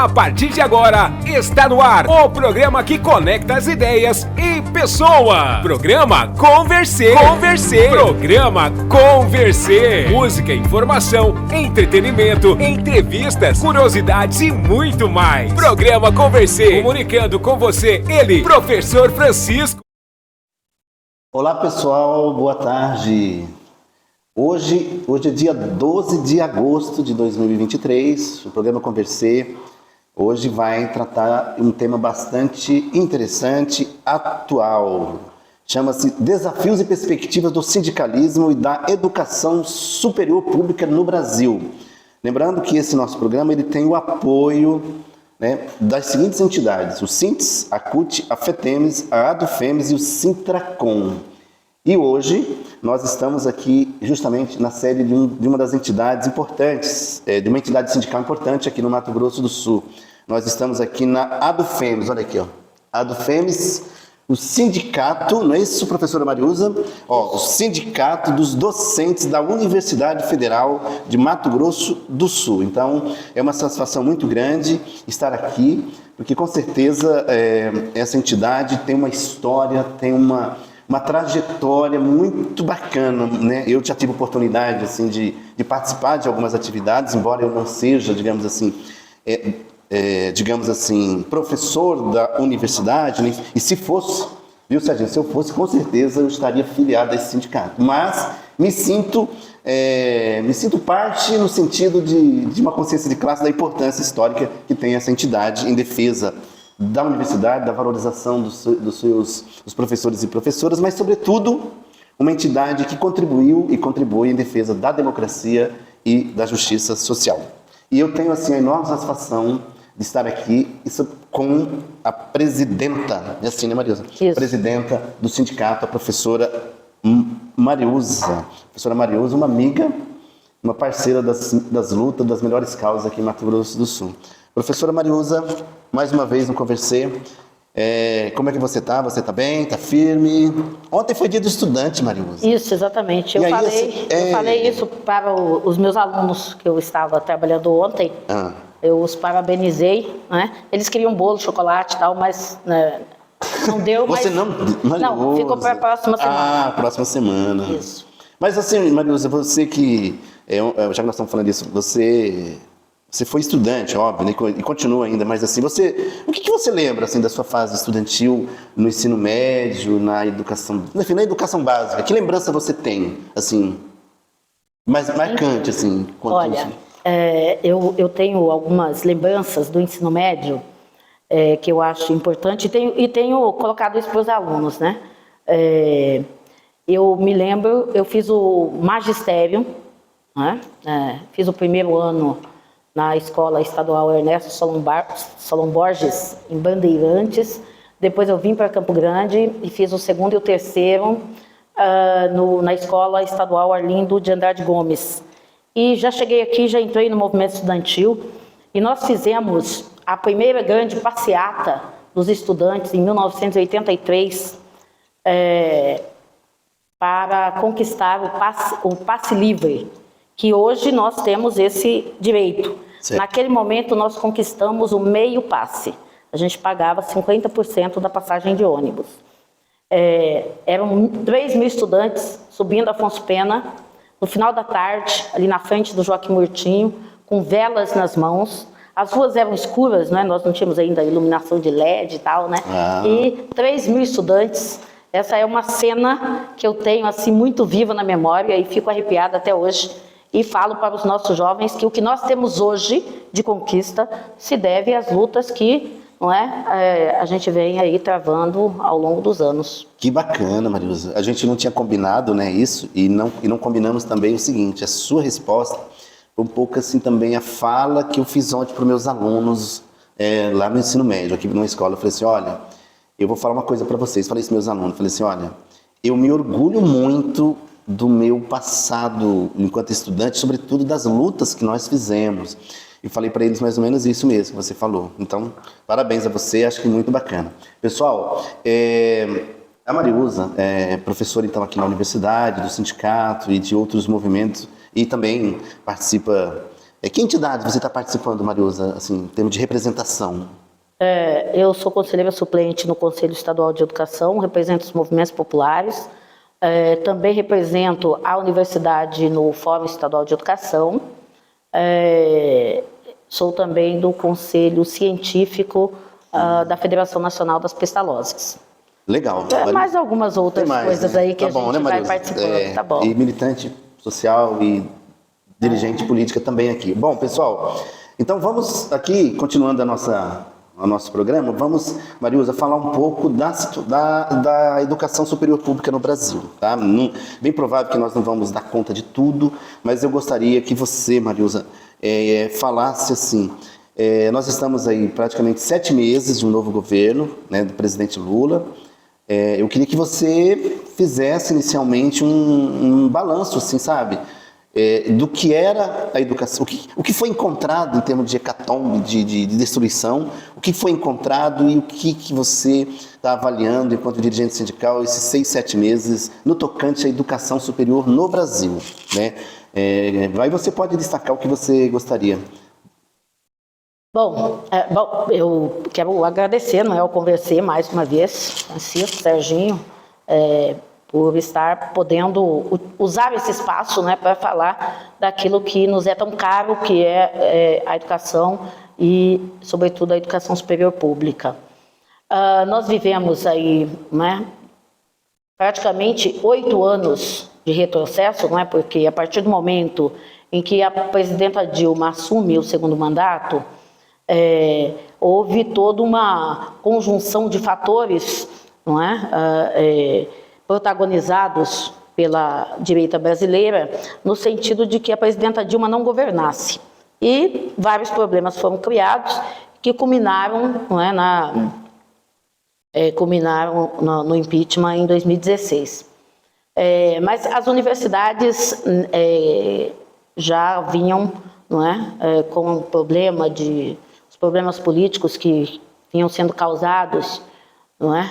A partir de agora, está no ar o programa que conecta as ideias e pessoa. Programa Conversê. Programa Conversê. Música, informação, entretenimento, entrevistas, curiosidades e muito mais. Programa Conversê. Comunicando com você, ele, Professor Francisco. Olá pessoal, boa tarde. Hoje é dia 12 de agosto de 2023, o programa Conversê hoje vai tratar um tema bastante interessante, atual. Chama-se Desafios e Perspectivas do Sindicalismo e da Educação Superior Pública no Brasil. Lembrando que esse nosso programa ele tem o apoio das seguintes entidades, o SINTES, a CUT, a FETEMES, a ADUFEMES e o SINTRACOM. E hoje nós estamos aqui justamente na sede de uma das entidades importantes, de uma entidade sindical importante aqui no Mato Grosso do Sul. Nós estamos aqui na ADUFEMES, olha aqui, ó. ADUFEMES, o sindicato, não é isso, professora Mariusa? O sindicato dos docentes da Universidade Federal de Mato Grosso do Sul. Então, é uma satisfação muito grande estar aqui, porque com certeza essa entidade tem uma história, tem uma trajetória muito bacana, né? Eu já tive oportunidade assim, de participar de algumas atividades, embora eu não seja, digamos assim, professor da universidade, né? E se fosse, viu, Serginho, se eu fosse, com certeza eu estaria filiado a esse sindicato. Mas me sinto parte no sentido de uma consciência de classe da importância histórica que tem essa entidade em defesa da universidade, da valorização dos professores e professoras, mas, sobretudo, uma entidade que contribuiu e contribui em defesa da democracia e da justiça social. E eu tenho, assim, a enorme satisfação de estar aqui com a presidenta, é assim, né, Mariusa? Isso. Presidenta do sindicato, a professora Mariusa. Professora Mariusa, uma amiga, uma parceira das lutas, das melhores causas aqui em Mato Grosso do Sul. Professora Mariusa, mais uma vez no Conversê, como é que você está? Você está bem? Está firme? Ontem foi dia do estudante, Mariusa. Isso, exatamente. Eu falei isso para os meus alunos que eu estava trabalhando ontem. Eu os parabenizei, né? Eles queriam bolo, chocolate e tal, mas não deu. Você não, ficou para a próxima semana. Próxima semana. Isso. Mas assim, Mariusa, você que, já que nós estamos falando disso, você foi estudante, óbvio, né? E continua ainda, mas assim, o que você lembra assim, da sua fase estudantil no ensino médio, na educação, enfim, na educação básica? Que lembrança você tem, assim, mais marcante, assim? Olha, eu tenho algumas lembranças do ensino médio que eu acho importante e tenho colocado isso para os alunos, né? Eu me lembro, eu fiz o magistério, né? Fiz o primeiro ano na Escola Estadual Ernesto Solon Borges, em Bandeirantes. Depois eu vim para Campo Grande e fiz o segundo e o terceiro na Escola Estadual Arlindo de Andrade Gomes. E já cheguei aqui, já entrei no movimento estudantil e nós fizemos a primeira grande passeata dos estudantes em 1983 para conquistar o passe livre, que hoje nós temos esse direito. Certo. Naquele momento nós conquistamos o meio passe. A gente pagava 50% da passagem de ônibus. Eram 3 mil estudantes subindo Afonso Pena, no final da tarde, ali na frente do Joaquim Murtinho, com velas nas mãos. As ruas eram escuras, né? Nós não tínhamos ainda iluminação de LED e tal, né? E 3 mil estudantes. Essa é uma cena que eu tenho assim muito viva na memória e fico arrepiada até hoje. E falo para os nossos jovens que o que nós temos hoje de conquista se deve às lutas que a gente vem aí travando ao longo dos anos. Que bacana, Mariusa. A gente não tinha combinado, né, isso, e não combinamos também o seguinte, a sua resposta foi um pouco assim também a fala que eu fiz ontem para os meus alunos lá no ensino médio, aqui numa escola. Eu falei assim, olha, eu vou falar uma coisa para vocês. Falei isso para meus alunos, falei assim, olha, eu me orgulho muito do meu passado enquanto estudante, sobretudo das lutas que nós fizemos. E falei para eles mais ou menos isso mesmo que você falou. Então, parabéns a você, acho que muito bacana. Pessoal, a Mariusa é professora então aqui na universidade, do sindicato e de outros movimentos, e também participa Que entidade você está participando, Mariusa, assim, em termos de representação? Eu sou conselheira suplente no Conselho Estadual de Educação, represento os movimentos populares, também represento a universidade no Fórum Estadual de Educação, sou também do Conselho Científico da Federação Nacional das Pestalozes. Legal. Mais algumas outras coisas aí que a gente vai participando, tá bom. E militante social e dirigente política também aqui. Bom, pessoal, então vamos aqui, continuando o nosso programa, vamos, Mariusa, falar um pouco da educação superior pública no Brasil. Tá? Bem provável que nós não vamos dar conta de tudo, mas eu gostaria que você, Mariusa, falasse assim, nós estamos aí praticamente 7 meses de um novo governo, né, do presidente Lula. Eu queria que você fizesse inicialmente um balanço, assim, sabe? Do que era a educação, o que foi encontrado em termos de hecatombe, de destruição, o que foi encontrado e o que você está avaliando enquanto dirigente sindical esses 6, 7 meses no tocante à educação superior no Brasil, né? Aí você pode destacar o que você gostaria. Bom, eu quero agradecer, não é, ao Conversê mais uma vez, Francisco, Serginho, por estar podendo usar esse espaço, né, para falar daquilo que nos é tão caro, que é a educação e, sobretudo, a educação superior pública. Nós vivemos aí, né, praticamente 8 anos de retrocesso, não é, porque a partir do momento em que a presidenta Dilma assume o segundo mandato, houve toda uma conjunção de fatores, não é, protagonizados pela direita brasileira, no sentido de que a presidenta Dilma não governasse. E vários problemas foram criados que culminaram, não é, culminaram no impeachment em 2016. Mas as universidades já vinham, não é, com um problema os problemas políticos que vinham sendo causados, não é,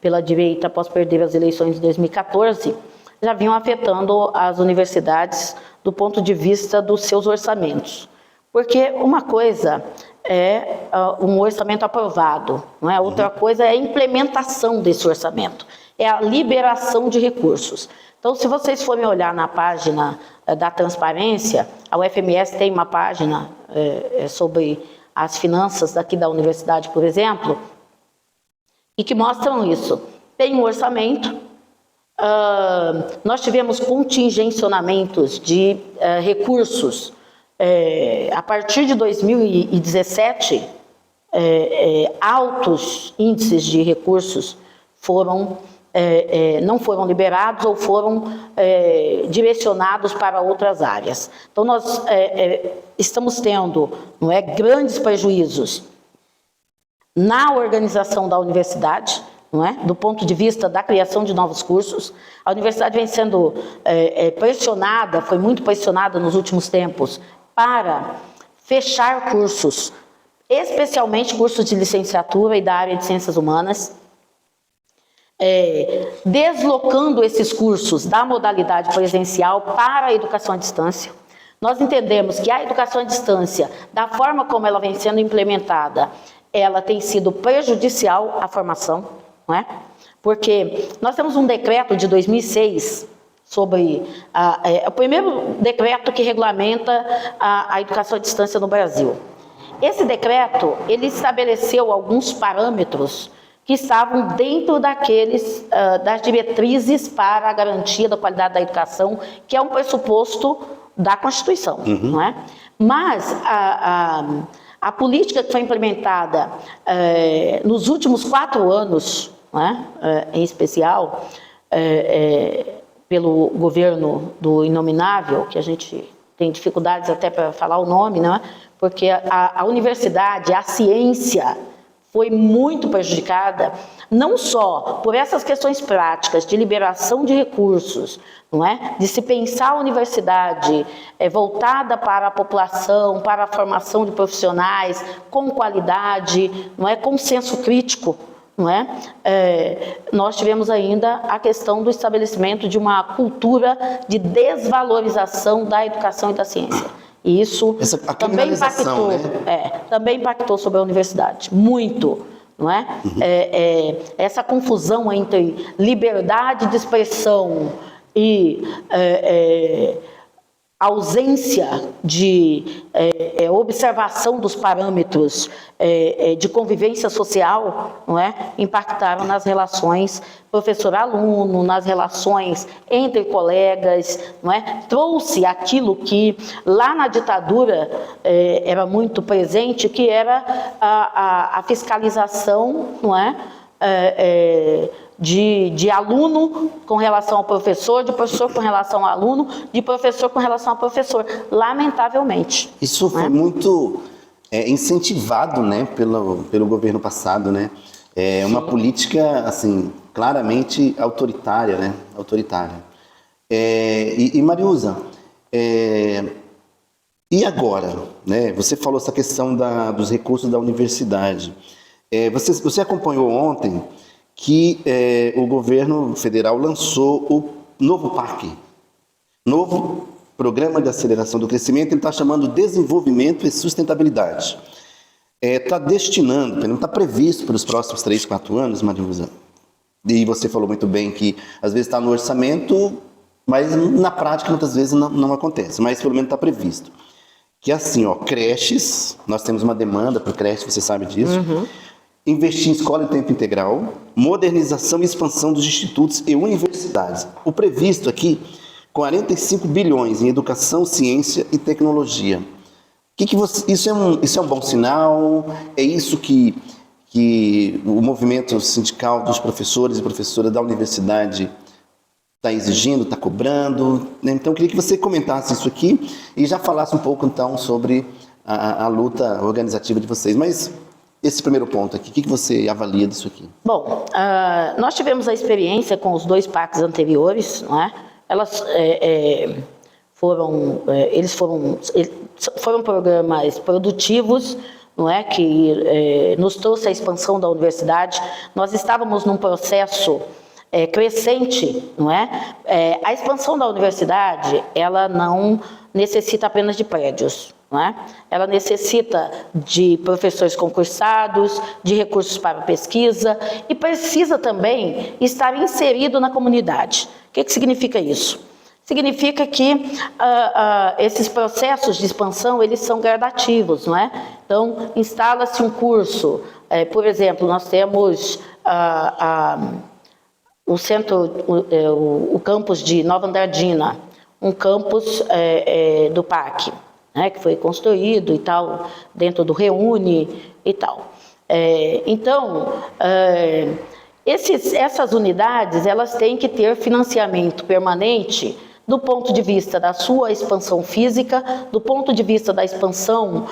pela direita após perder as eleições de 2014, já vinham afetando as universidades do ponto de vista dos seus orçamentos. Porque uma coisa é um orçamento aprovado, não é? Outra coisa é a implementação desse orçamento, é a liberação de recursos. Então, se vocês forem olhar na página da transparência, a UFMS tem uma página sobre as finanças daqui da universidade, por exemplo, e que mostram isso. Tem um orçamento, nós tivemos contingencionamentos de recursos. A partir de 2017, altos índices de recursos não foram liberados ou foram direcionados para outras áreas. Então, nós estamos tendo, não é, grandes prejuízos na organização da universidade, não é? Do ponto de vista da criação de novos cursos. A universidade vem sendo pressionada, foi muito pressionada nos últimos tempos, para fechar cursos, especialmente cursos de licenciatura e da área de ciências humanas, deslocando esses cursos da modalidade presencial para a educação à distância. Nós entendemos que a educação à distância, da forma como ela vem sendo implementada, ela tem sido prejudicial à formação, não é? Porque nós temos um decreto de 2006 sobre o primeiro decreto que regulamenta a educação à distância no Brasil. Esse decreto, ele estabeleceu alguns parâmetros que estavam dentro das diretrizes para a garantia da qualidade da educação, que é um pressuposto da Constituição, não é? Mas a política que foi implementada nos últimos 4 anos, não é? Em especial, pelo governo do Inominável, que a gente tem dificuldades até para falar o nome, não é? Porque a universidade, a ciência, foi muito prejudicada, não só por essas questões práticas de liberação de recursos, não é? De se pensar a universidade voltada para a população, para a formação de profissionais com qualidade, não é? Com senso crítico, não é? Nós tivemos ainda a questão do estabelecimento de uma cultura de desvalorização da educação e da ciência. E isso a também impactou, né? Também impactou sobre a universidade, muito, não é? Essa confusão entre liberdade de expressão e ausência de observação dos parâmetros de convivência social, não é? Impactaram nas relações professor-aluno, nas relações entre colegas, não é? Trouxe aquilo que lá na ditadura era muito presente, que era a fiscalização, não é? De aluno com relação ao professor, de professor com relação ao aluno, de professor com relação ao professor, lamentavelmente. Isso foi muito incentivado, né, pelo governo passado, né? Uma política, assim, claramente autoritária, né? Autoritária. E Mariusa, e agora, né? Você falou essa questão dos recursos da universidade. Você acompanhou ontem que o governo federal lançou o novo PAC, novo Programa de Aceleração do Crescimento. Ele está chamando Desenvolvimento e Sustentabilidade. Está destinando, não está previsto para os próximos 3, 4 anos, Mariusa, e você falou muito bem que às vezes está no orçamento, mas na prática muitas vezes não acontece, mas pelo menos está previsto. Que é assim, creches, nós temos uma demanda para creche, você sabe disso. Investir em escola em tempo integral, modernização e expansão dos institutos e universidades. O previsto aqui, 45 bilhões em educação, ciência e tecnologia. Isso é um bom sinal? É isso que o movimento sindical dos professores e professoras da universidade está exigindo, está cobrando? Então, eu queria que você comentasse isso aqui e já falasse um pouco, então, sobre a luta organizativa de vocês. Mas esse primeiro ponto aqui, o que você avalia disso aqui? Bom, nós tivemos a experiência com os 2 PACs anteriores, não é? Eles foram programas produtivos, não é? Que nos trouxe a expansão da universidade. Nós estávamos num processo crescente, não é? A expansão da universidade, ela não necessita apenas de prédios. Não é? Ela necessita de professores concursados, de recursos para pesquisa e precisa também estar inserido na comunidade. O que significa isso? Significa que esses processos de expansão, eles são gradativos, não é? Então, instala-se um curso, por exemplo, nós temos o campus de Nova Andradina, um campus do PAC, né, que foi construído e tal, dentro do Reúne e tal. Então, essas unidades, elas têm que ter financiamento permanente do ponto de vista da sua expansão física, do ponto de vista da expansão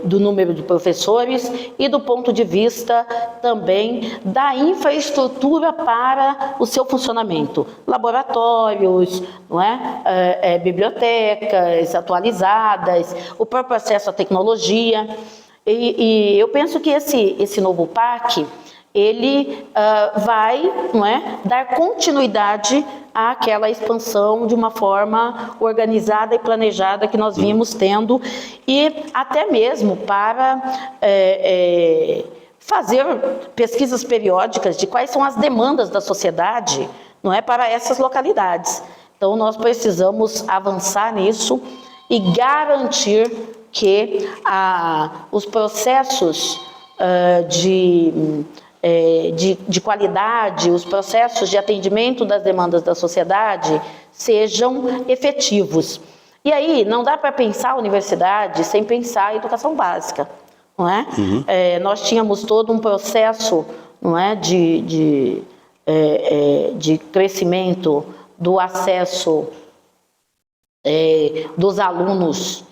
do número de professores e do ponto de vista também da infraestrutura para o seu funcionamento. Laboratórios, não é? Bibliotecas atualizadas, o próprio acesso à tecnologia. E eu penso que esse novo PAC, ele vai, não é, dar continuidade àquela expansão de uma forma organizada e planejada que nós vimos tendo, e até mesmo para fazer pesquisas periódicas de quais são as demandas da sociedade, não é, para essas localidades. Então, nós precisamos avançar nisso e garantir que os processos de qualidade, os processos de atendimento das demandas da sociedade sejam efetivos. E aí, não dá para pensar a universidade sem pensar a educação básica, não é? Nós tínhamos todo um processo, não é, de crescimento do acesso dos alunos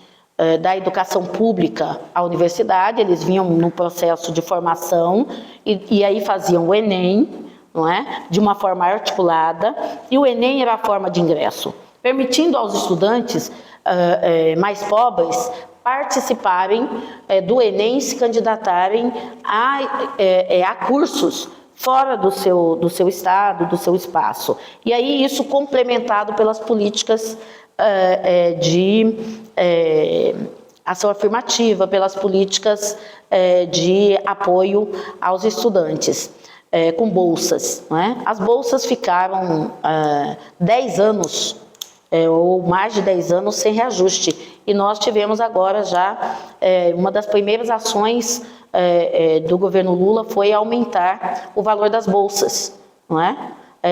da educação pública à universidade. Eles vinham no processo de formação e aí faziam o Enem, não é? De uma forma articulada, e o Enem era a forma de ingresso, permitindo aos estudantes mais pobres participarem do Enem, se candidatarem a cursos fora do seu estado, do seu espaço. E aí isso complementado pelas políticas ação afirmativa, pelas políticas de apoio aos estudantes, com bolsas, não é? As bolsas ficaram 10 anos, ou mais de 10 anos, sem reajuste. E nós tivemos agora já, uma das primeiras ações do governo Lula foi aumentar o valor das bolsas, não é?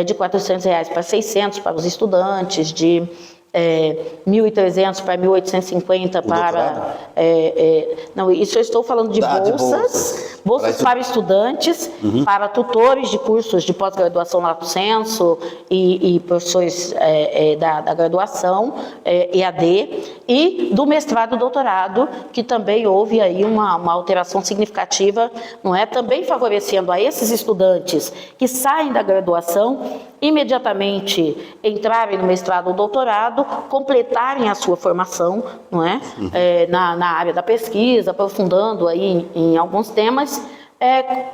De R$ 400 para 600 para os estudantes, de 1.300 para 1.850 para... não, isso eu estou falando de bolsas para estudantes, para tutores de cursos de pós-graduação lato sensu e professores da graduação, EAD, e do mestrado e doutorado, que também houve aí uma alteração significativa, não é? Também favorecendo a esses estudantes que saem da graduação, imediatamente entrarem no mestrado ou doutorado, completarem a sua formação, não é? Na área da pesquisa, aprofundando aí em alguns temas,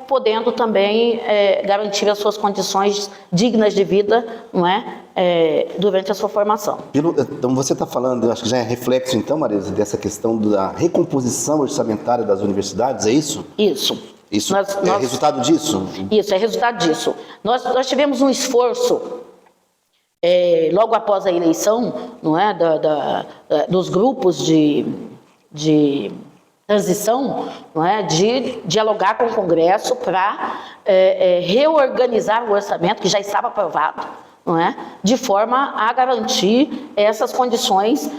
podendo também garantir as suas condições dignas de vida, não é? Durante a sua formação. Então você está falando, eu acho que já é reflexo então, Marisa, dessa questão da recomposição orçamentária das universidades, é isso? Isso é resultado disso? Isso, é resultado disso. Nós tivemos um esforço, logo após a eleição, não é, dos grupos de transição, não é, de dialogar com o Congresso para reorganizar o orçamento, que já estava aprovado, não é, de forma a garantir essas condições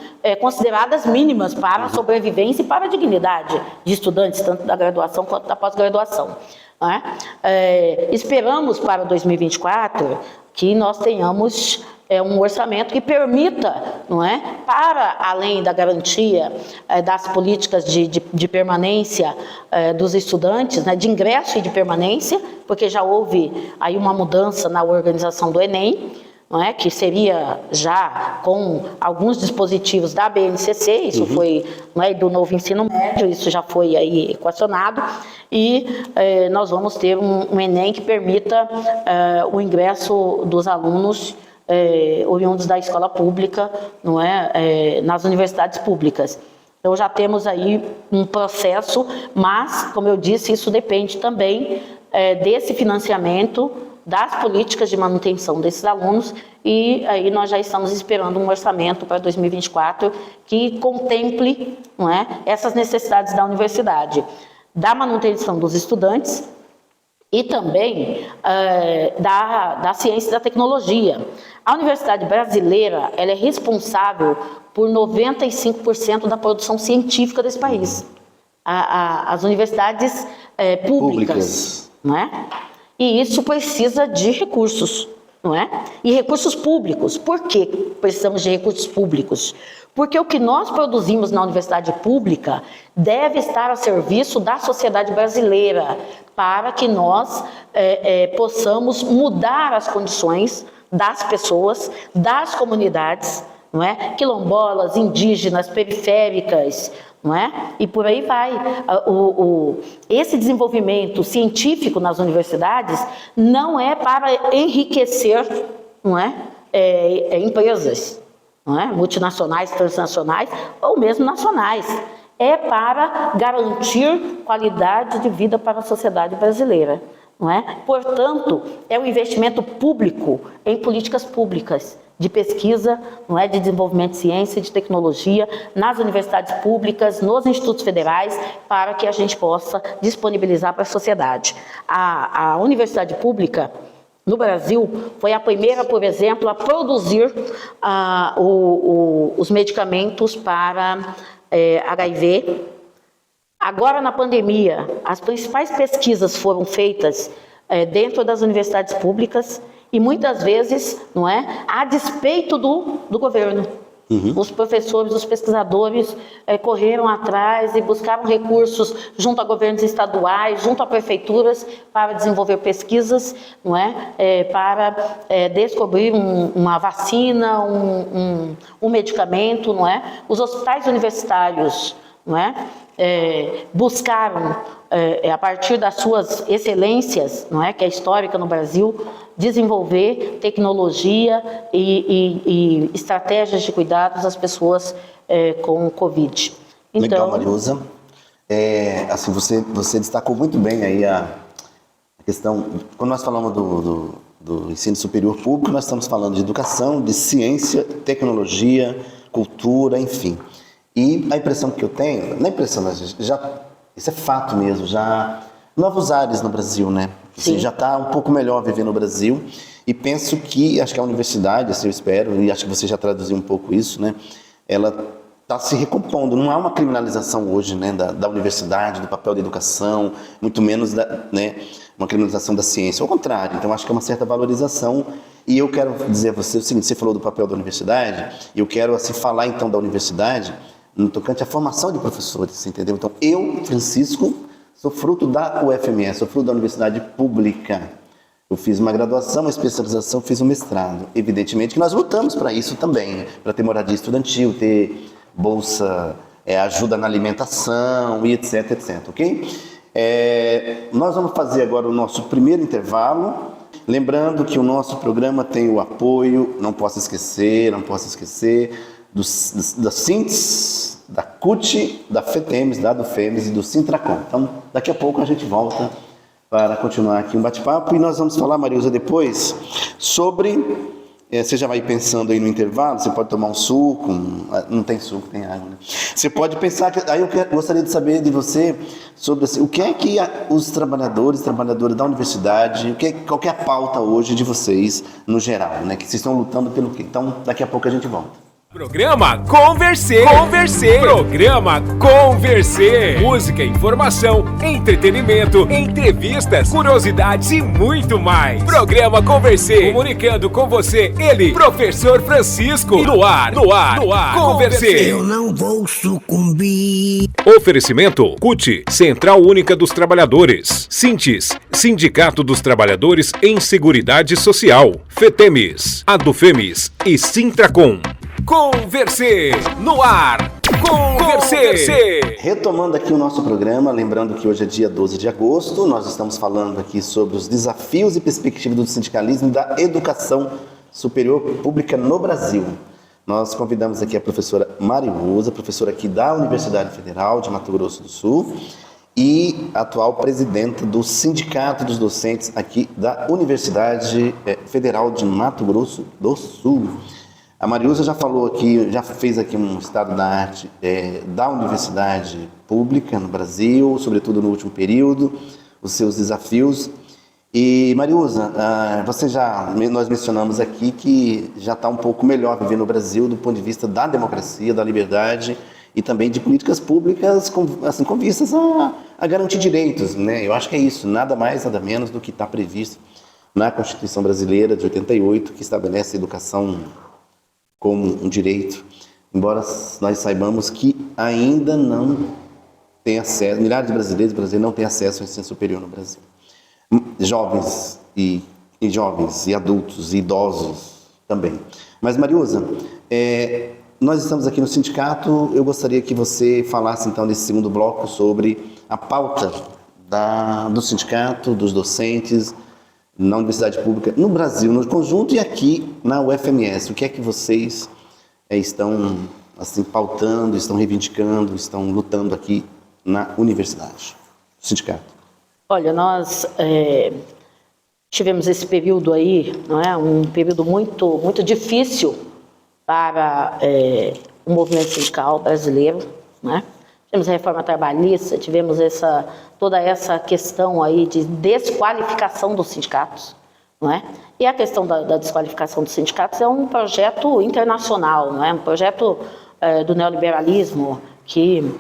consideradas mínimas para a sobrevivência e para a dignidade de estudantes, tanto da graduação quanto da pós-graduação. Não é? Esperamos para 2024 que nós tenhamos um orçamento que permita, não é, para além da garantia das políticas de permanência dos estudantes, né, de ingresso e de permanência, porque já houve aí uma mudança na organização do Enem, não é, que seria já com alguns dispositivos da BNCC, isso foi, não é, do novo ensino médio, isso já foi aí equacionado, e nós vamos ter um Enem que permita o ingresso dos alunos oriundos da escola pública, não é, nas universidades públicas. Então já temos aí um processo, mas, como eu disse, isso depende também desse financiamento, das políticas de manutenção desses alunos, e aí nós já estamos esperando um orçamento para 2024 que contemple, não é, essas necessidades da universidade, da manutenção dos estudantes e também da ciência e da tecnologia. A universidade brasileira, ela é responsável por 95% da produção científica desse país. As universidades públicas, não é? E isso precisa de recursos, não é? E recursos públicos. Por que precisamos de recursos públicos? Porque o que nós produzimos na universidade pública deve estar a serviço da sociedade brasileira, para que nós possamos mudar as condições das pessoas, das comunidades, não é? Quilombolas, indígenas, periféricas, não é? E por aí vai. Esse desenvolvimento científico nas universidades não é para enriquecer, não é? Empresas, não é? Multinacionais, transnacionais ou mesmo nacionais. É para garantir qualidade de vida para a sociedade brasileira, não é? Portanto, é um investimento público em políticas públicas de pesquisa, não é, de desenvolvimento de ciência e de tecnologia nas universidades públicas, nos institutos federais, para que a gente possa disponibilizar para a sociedade. A universidade pública no Brasil foi a primeira, por exemplo, a produzir os medicamentos para HIV. Agora, na pandemia, as principais pesquisas foram feitas dentro das universidades públicas e muitas vezes, não é, a despeito do governo. Os professores, os pesquisadores correram atrás e buscaram recursos junto a governos estaduais, junto a prefeituras, para desenvolver pesquisas, não é, para descobrir uma vacina, um medicamento, não é? Os hospitais universitários, não é, buscaram, a partir das suas excelências, não é, que é histórica no Brasil, desenvolver tecnologia e estratégias de cuidados às pessoas com Covid. Então, legal, Mariusa. Assim, você destacou muito bem aí a questão, quando nós falamos do ensino superior público, nós estamos falando de educação, de ciência, tecnologia, cultura, enfim. E a impressão que eu tenho, não é impressão, mas isso é fato mesmo, já novos ares no Brasil, né? Assim, já está um pouco melhor viver no Brasil, e penso que, acho que a universidade, assim eu espero, e acho que você já traduziu um pouco isso, né? Ela está se recompondo, não há uma criminalização hoje, né, da universidade, do papel da educação, muito menos né, uma criminalização da ciência, ao contrário. Então acho que é uma certa valorização, e eu quero dizer a você o seguinte: você falou do papel da universidade, e eu quero assim falar então da universidade no tocante à formação de professores, entendeu? Então eu, Francisco, sou fruto da UFMS, sou fruto da universidade pública. Eu fiz uma graduação, uma especialização, fiz um mestrado. Evidentemente que nós lutamos para isso também, para ter moradia estudantil, ter bolsa, ajuda na alimentação e etc, ok? Nós vamos fazer agora o nosso primeiro intervalo, lembrando que o nosso programa tem o apoio, não posso esquecer, da SINTS, da CUT, da FETEMES, da ADUFEMES e do Sintracom. Então, daqui a pouco a gente volta para continuar aqui um bate-papo, e nós vamos falar, Mariusa, depois sobre... você já vai pensando aí no intervalo, você pode tomar um suco, não tem suco, tem água, né? Você pode pensar, aí eu gostaria de saber de você sobre assim, o que é que os trabalhadoras da universidade, qual que é a pauta hoje de vocês, no geral, né? Que vocês estão lutando pelo quê? Então, daqui a pouco a gente volta. Programa Conversê. Programa Conversê. Música, informação, entretenimento, entrevistas, curiosidades e muito mais. Programa Conversê. Comunicando com você, ele, Professor Francisco. No ar. Conversê. Eu não vou sucumbir. Oferecimento CUT, Central Única dos Trabalhadores. SINTES, Sindicato dos Trabalhadores em Seguridade Social. FETEMES, ADUFEMES e Sintracom. Conversê, no ar, Conversê. Retomando aqui o nosso programa, lembrando que hoje é dia 12 de agosto, nós estamos falando aqui sobre os desafios e perspectivas do sindicalismo e da educação superior pública no Brasil. Nós convidamos aqui a professora Mariusa, professora aqui da Universidade Federal de Mato Grosso do Sul e atual presidenta do Sindicato dos Docentes aqui da Universidade Federal de Mato Grosso do Sul. A Mariusa já falou aqui, já fez aqui um estado da arte da universidade pública no Brasil, sobretudo no último período, os seus desafios. E Mariusa, nós mencionamos aqui que já está um pouco melhor viver no Brasil do ponto de vista da democracia, da liberdade e também de políticas públicas com vistas a garantir direitos, né? Eu acho que é isso, nada mais, nada menos do que está previsto na Constituição Brasileira de 88, que estabelece a educação como um direito, embora nós saibamos que ainda não tem acesso, milhares de brasileiros não têm acesso ao ensino superior no Brasil. Jovens e adultos e idosos também. Mas, Mariusa, nós estamos aqui no sindicato, eu gostaria que você falasse então nesse segundo bloco sobre a pauta do sindicato, dos docentes, na universidade pública, no Brasil, no conjunto, e aqui na UFMS. O que é que vocês estão assim, pautando, estão reivindicando, estão lutando aqui na universidade, no sindicato? Olha, nós tivemos esse período aí, não é? Um período muito, muito difícil para o movimento sindical brasileiro, né? Tivemos a reforma trabalhista, tivemos toda essa questão aí de desqualificação dos sindicatos, não é? E a questão da desqualificação dos sindicatos é um projeto internacional, não é? Um projeto do neoliberalismo que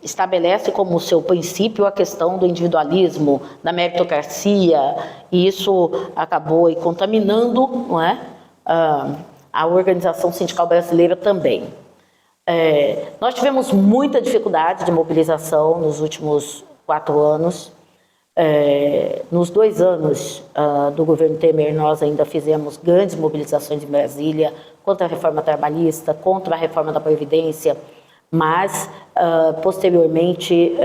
estabelece como seu princípio a questão do individualismo, da meritocracia, e isso acabou contaminando, não é? A organização sindical brasileira também. Nós tivemos muita dificuldade de mobilização nos últimos 4 anos. Nos 2 anos do governo Temer, nós ainda fizemos grandes mobilizações em Brasília contra a reforma trabalhista, contra a reforma da Previdência, mas posteriormente,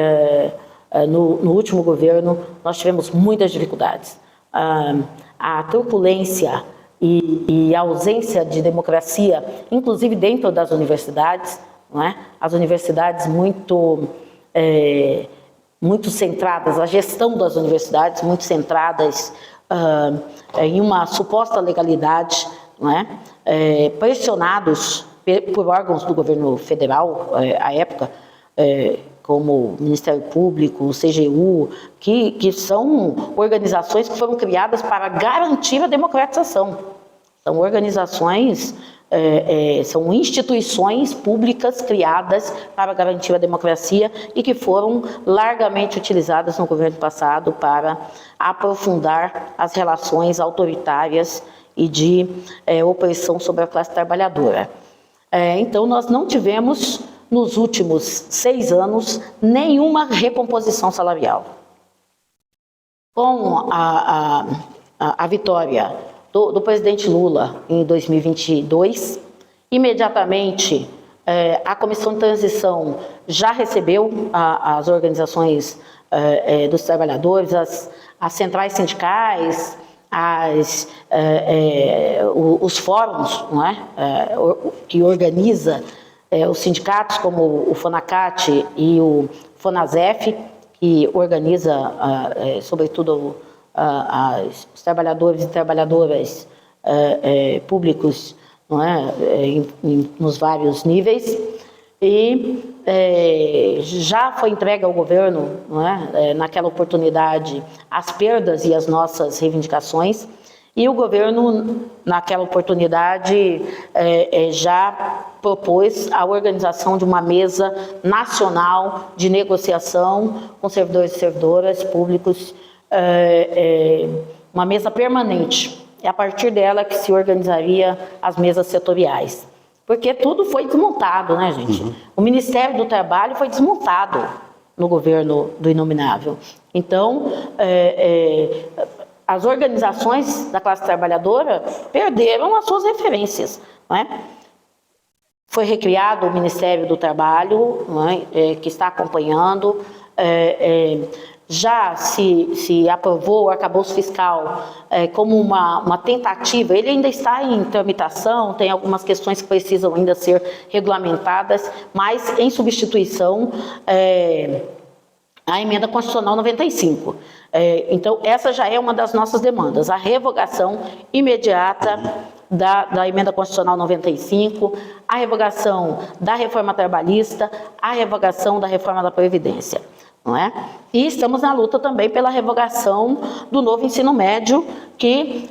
no último governo, nós tivemos muitas dificuldades. A turbulência e a ausência de democracia, inclusive dentro das universidades, não é? As universidades muito centradas, a gestão das universidades muito centradas em uma suposta legalidade, não é? Pressionados por órgãos do governo federal, à época, como o Ministério Público, o CGU, que são organizações que foram criadas para garantir a democratização. São organizações, são instituições públicas criadas para garantir a democracia e que foram largamente utilizadas no governo passado para aprofundar as relações autoritárias e de opressão sobre a classe trabalhadora. Então, nós não tivemos, nos últimos 6 anos, nenhuma recomposição salarial. Com a vitória do presidente Lula em 2022, imediatamente a Comissão de Transição já recebeu as organizações dos trabalhadores, as centrais sindicais, os fóruns, não é? Que organiza os sindicatos, como o FONACAT e o FONASEF, que organiza, sobretudo, os trabalhadores e trabalhadoras públicos, não é? Nos vários níveis, e já foi entregue ao governo, não é? Naquela oportunidade, as perdas e as nossas reivindicações, e o governo, naquela oportunidade, já propôs a organização de uma mesa nacional de negociação com servidores e servidoras públicos, uma mesa permanente. É a partir dela que se organizaria as mesas setoriais. Porque tudo foi desmontado, né, gente? Uhum. O Ministério do Trabalho foi desmontado no governo do Inominável. Então, as organizações da classe trabalhadora perderam as suas referências, não é? Foi recriado o Ministério do Trabalho, não é? Que está acompanhando. Já se aprovou o arcabouço fiscal como uma tentativa. Ele ainda está em tramitação, tem algumas questões que precisam ainda ser regulamentadas, mas em substituição à emenda constitucional 95. Então, essa já é uma das nossas demandas, a revogação imediata da emenda constitucional 95, a revogação da reforma trabalhista, a revogação da reforma da Previdência. Não é? E estamos na luta também pela revogação do novo ensino médio, que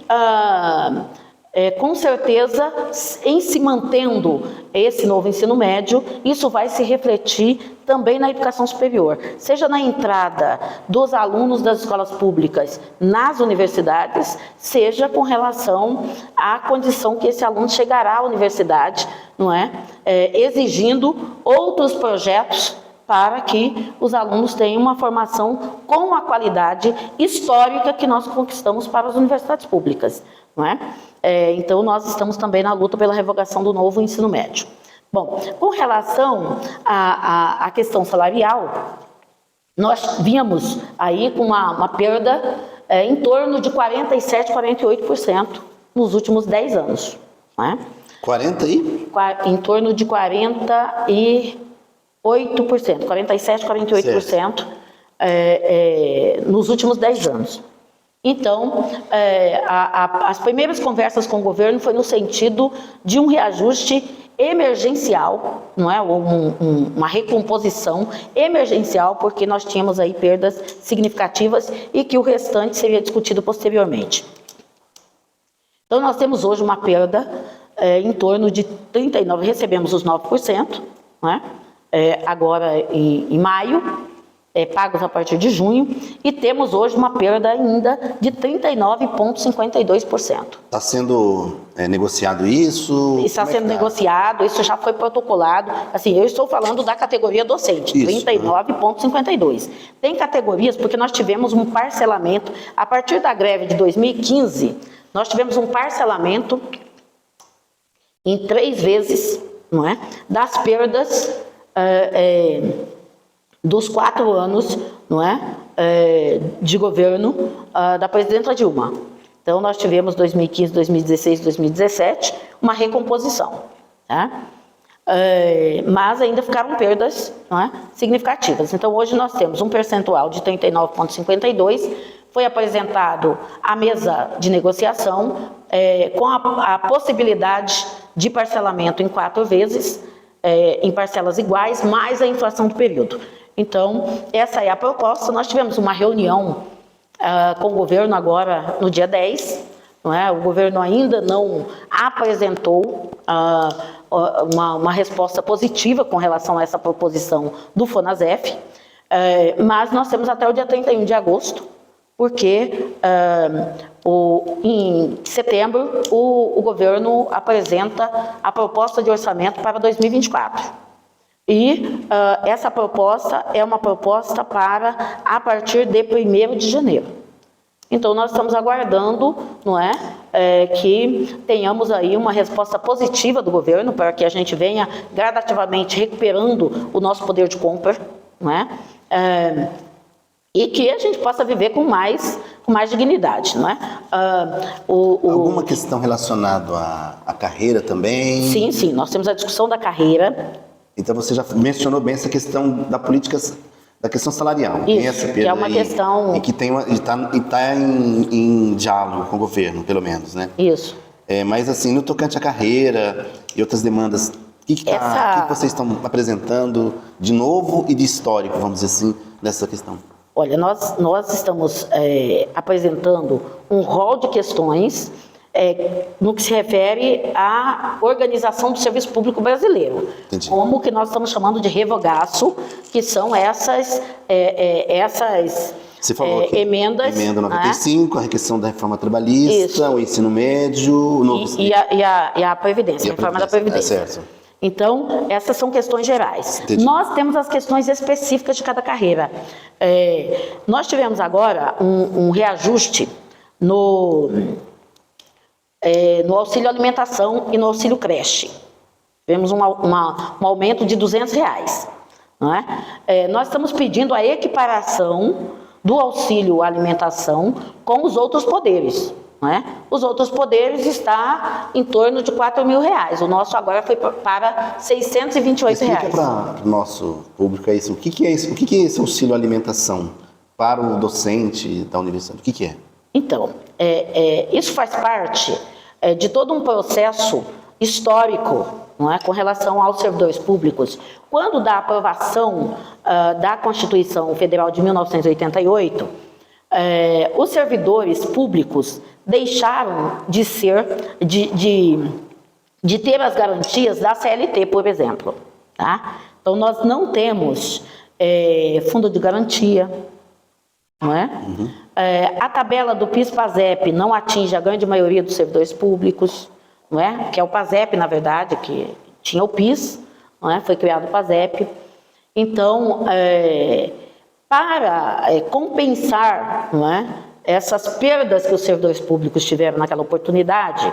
com certeza, em se mantendo esse novo ensino médio, isso vai se refletir também na educação superior, seja na entrada dos alunos das escolas públicas nas universidades, seja com relação à condição que esse aluno chegará à universidade, não é? Exigindo outros projetos para que os alunos tenham uma formação com a qualidade histórica que nós conquistamos para as universidades públicas, não é? Então, nós estamos também na luta pela revogação do novo ensino médio. Bom, com relação à questão salarial, nós vimos aí com uma perda em torno de 47%, 48% nos últimos 10 anos, não é? 40 aí? Em torno de 48%, 47%, 48% nos últimos 10 anos. Então, as primeiras conversas com o governo foi no sentido de um reajuste emergencial, não é? Uma recomposição emergencial, porque nós tínhamos aí perdas significativas e que o restante seria discutido posteriormente. Então, nós temos hoje uma perda em torno de 39%, recebemos os 9%, não é? Agora em maio, pagos a partir de junho, e temos hoje uma perda ainda de 39,52%. Está sendo negociado isso? Está sendo negociado, isso já foi protocolado. Assim, eu estou falando da categoria docente, 39,52%. Tem categorias, porque nós tivemos um parcelamento, a partir da greve de 2015, nós tivemos um parcelamento em 3 vezes, não é? Das perdas dos 4 anos, não é, de governo da presidenta Dilma. Então, nós tivemos 2015, 2016, 2017, uma recomposição, tá? Mas ainda ficaram perdas, não é, significativas. Então, hoje nós temos um percentual de 39,52%, foi apresentado à mesa de negociação com a possibilidade de parcelamento em 4 vezes, em parcelas iguais, mais a inflação do período. Então, essa é a proposta. Nós tivemos uma reunião com o governo agora no dia 10, não é? O governo ainda não apresentou uma resposta positiva com relação a essa proposição do FONASEF, mas nós temos até o dia 31 de agosto, porque em setembro o governo apresenta a proposta de orçamento para 2024. E essa proposta é uma proposta para a partir de 1º de janeiro. Então, nós estamos aguardando, não é, que tenhamos aí uma resposta positiva do governo para que a gente venha gradativamente recuperando o nosso poder de compra, não é? E que a gente possa viver com mais dignidade, não é? Alguma questão relacionada à carreira também? Sim, nós temos a discussão da carreira. Então você já mencionou bem essa questão da questão salarial. Isso, que é uma questão... E que está em diálogo com o governo, pelo menos, né? Isso. Mas assim, no tocante à carreira e outras demandas, o que vocês estão apresentando de novo e de histórico, vamos dizer assim, nessa questão? Olha, nós estamos apresentando um rol de questões no que se refere à organização do serviço público brasileiro. Entendi. Como que nós estamos chamando de revogaço, que são essas Você falou aqui, emendas... Emenda 95, a questão da reforma trabalhista, Isso. O ensino médio... O novo... e a Previdência, a reforma da Previdência. Certo. Então, essas são questões gerais. Entendi. Nós temos as questões específicas de cada carreira. Nós tivemos agora um reajuste no auxílio alimentação e no auxílio creche. Tivemos um aumento de R$200, não é? Nós estamos pedindo a equiparação do auxílio alimentação com os outros poderes, não é? Os outros poderes está em torno de R$4.000. O nosso agora foi para R$628. Explica para o nosso público isso. O que é isso? O que é esse auxílio alimentação para o docente da universidade? O que é? Então, isso faz parte de todo um processo histórico, não é, com relação aos servidores públicos. Quando da aprovação da Constituição Federal de 1988, os servidores públicos deixaram de ter as garantias da CLT, por exemplo. Tá? Então, nós não temos fundo de garantia, não é? Uhum. A tabela do PIS-PASEP não atinge a grande maioria dos servidores públicos, não é? Que é o PASEP, na verdade, que tinha o PIS, não é? Foi criado o PASEP. Então, para compensar, não é, essas perdas que os servidores públicos tiveram naquela oportunidade,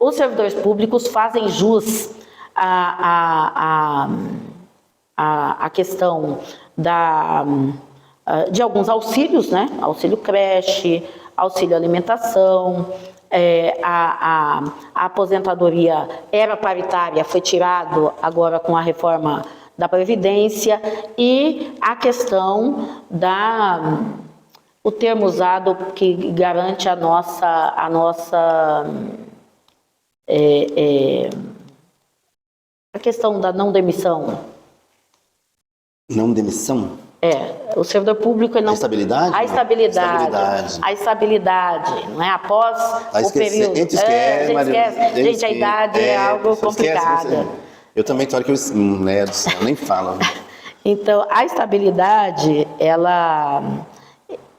os servidores públicos fazem jus à questão de alguns auxílios, né? Auxílio creche, auxílio alimentação, a aposentadoria era paritária, foi tirado agora com a reforma da Previdência, e a questão o termo usado que garante a questão da não demissão. Não demissão? O servidor público ele não... A estabilidade? A estabilidade, não é? Após o período... A gente esquece, gente, a idade é algo complicado. Eu também tô que eu nem falo. Então, a estabilidade, ela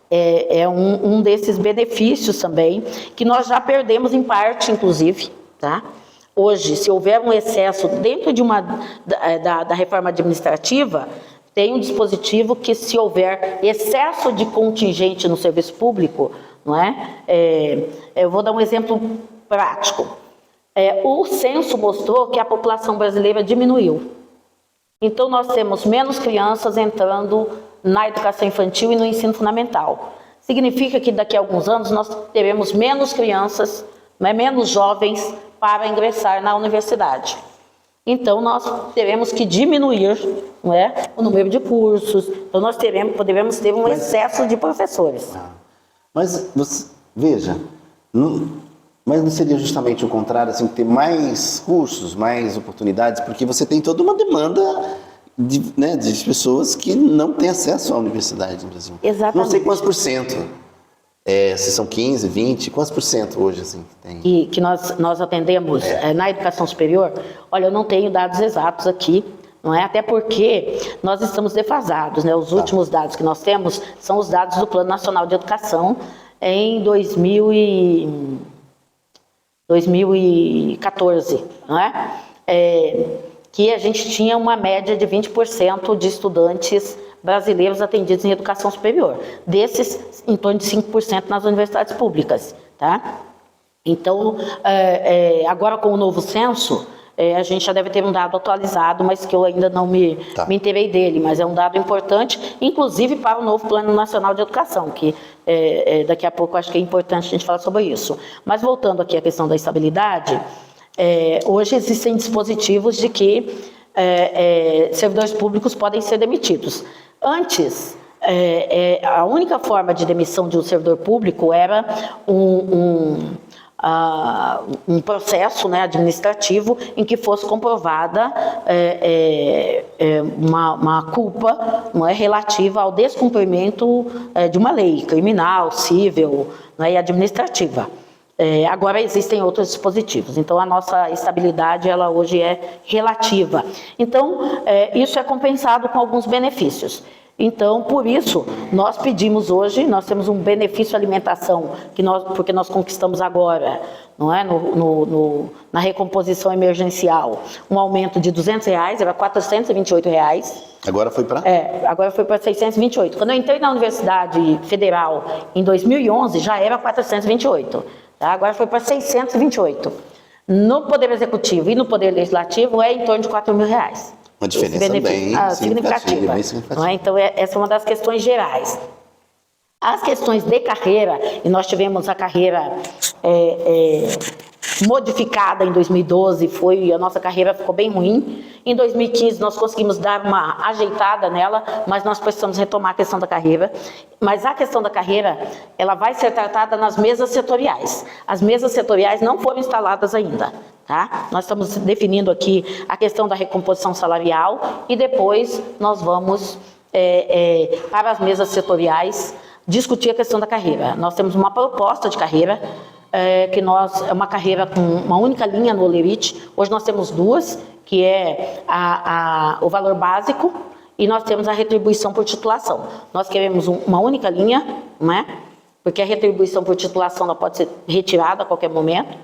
é um desses benefícios também, que nós já perdemos em parte, inclusive, tá? Hoje, se houver um excesso dentro da reforma administrativa, tem um dispositivo que, se houver excesso de contingente no serviço público, não é? Eu vou dar um exemplo prático. O censo mostrou que a população brasileira diminuiu. Então, nós temos menos crianças entrando na educação infantil e no ensino fundamental. Significa que daqui a alguns anos nós teremos menos crianças, né, menos jovens para ingressar na universidade. Então, nós teremos que diminuir, não é, o número de cursos. Então, nós poderemos ter um excesso de professores. Mas, veja, mas não seria justamente o contrário, assim, ter mais cursos, mais oportunidades, porque você tem toda uma demanda de pessoas que não têm acesso à universidade no Brasil. Exatamente. Não sei quantos por cento, se são 15, 20, quantos por cento hoje assim, tem? Que nós atendemos na educação superior. Olha, eu não tenho dados exatos aqui, não é? Até porque nós estamos defasados, né? Os últimos dados que nós temos são os dados do Plano Nacional de Educação em 2014, não é? Que a gente tinha uma média de 20% de estudantes brasileiros atendidos em educação superior. Desses, em torno de 5% nas universidades públicas, tá? Então, agora com o novo censo, a gente já deve ter um dado atualizado, mas que eu ainda não me inteirei dele, mas é um dado importante, inclusive para o novo Plano Nacional de Educação, que daqui a pouco acho que é importante a gente falar sobre isso. Mas voltando aqui à questão da estabilidade, hoje existem dispositivos de que servidores públicos podem ser demitidos. Antes, a única forma de demissão de um servidor público era um processo, né, administrativo em que fosse comprovada uma culpa, não é, relativa ao descumprimento de uma lei criminal, civil, não é, e administrativa. Agora existem outros dispositivos, então a nossa estabilidade ela hoje é relativa. Então isso é compensado com alguns benefícios. Então, por isso, nós pedimos hoje, nós temos um benefício alimentação, porque nós conquistamos agora, não é? Na recomposição emergencial, um aumento de R$200, era R$ 428. Agora foi para? Agora foi para 628. Quando eu entrei na Universidade Federal em 2011, já era 428. Tá? Agora foi para 628. No Poder Executivo e no Poder Legislativo é em torno de R$4.000. Uma diferença bem significativa. Não é? Então, essa é uma das questões gerais. As questões de carreira, e nós tivemos a carreira modificada em 2012, a nossa carreira ficou bem ruim. Em 2015 nós conseguimos dar uma ajeitada nela, mas nós precisamos retomar a questão da carreira. Mas a questão da carreira, ela vai ser tratada nas mesas setoriais. As mesas setoriais não foram instaladas ainda. Tá? Nós estamos definindo aqui a questão da recomposição salarial e depois nós vamos para as mesas setoriais discutir a questão da carreira. Nós temos uma proposta de carreira, é uma carreira com uma única linha no Olerite. Hoje nós temos duas, que é o valor básico e nós temos a retribuição por titulação. Nós queremos uma única linha, não é? Porque a retribuição por titulação ela pode ser retirada a qualquer momento,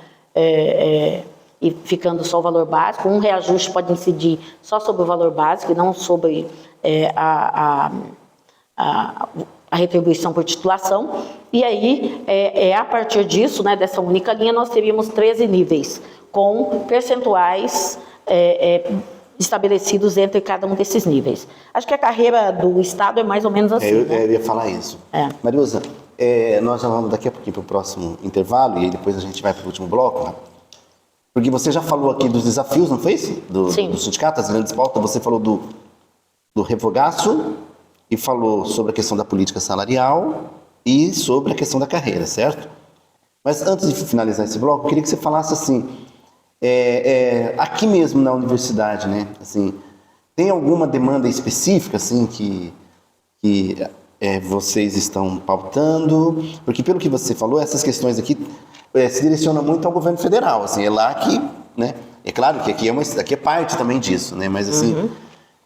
e ficando só o valor básico. Um reajuste pode incidir só sobre o valor básico e não sobre a retribuição por titulação. E aí, a partir disso, né, dessa única linha, nós teríamos 13 níveis, com percentuais estabelecidos entre cada um desses níveis. Acho que a carreira do Estado é mais ou menos assim. Eu ia falar isso. Mariusa, nós já vamos daqui a pouquinho para o próximo intervalo e depois a gente vai para o último bloco, porque você já falou aqui dos desafios, não foi isso? Do sindicato, as grandes pautas. Você falou do revogaço e falou sobre a questão da política salarial e sobre a questão da carreira, certo? Mas antes de finalizar esse bloco, eu queria que você falasse assim, aqui mesmo na universidade, né? Assim, tem alguma demanda específica assim que vocês estão pautando? Porque pelo que você falou, essas questões aqui se direciona muito ao governo federal, assim, é lá que, né, é claro que aqui é parte também disso, né, mas assim,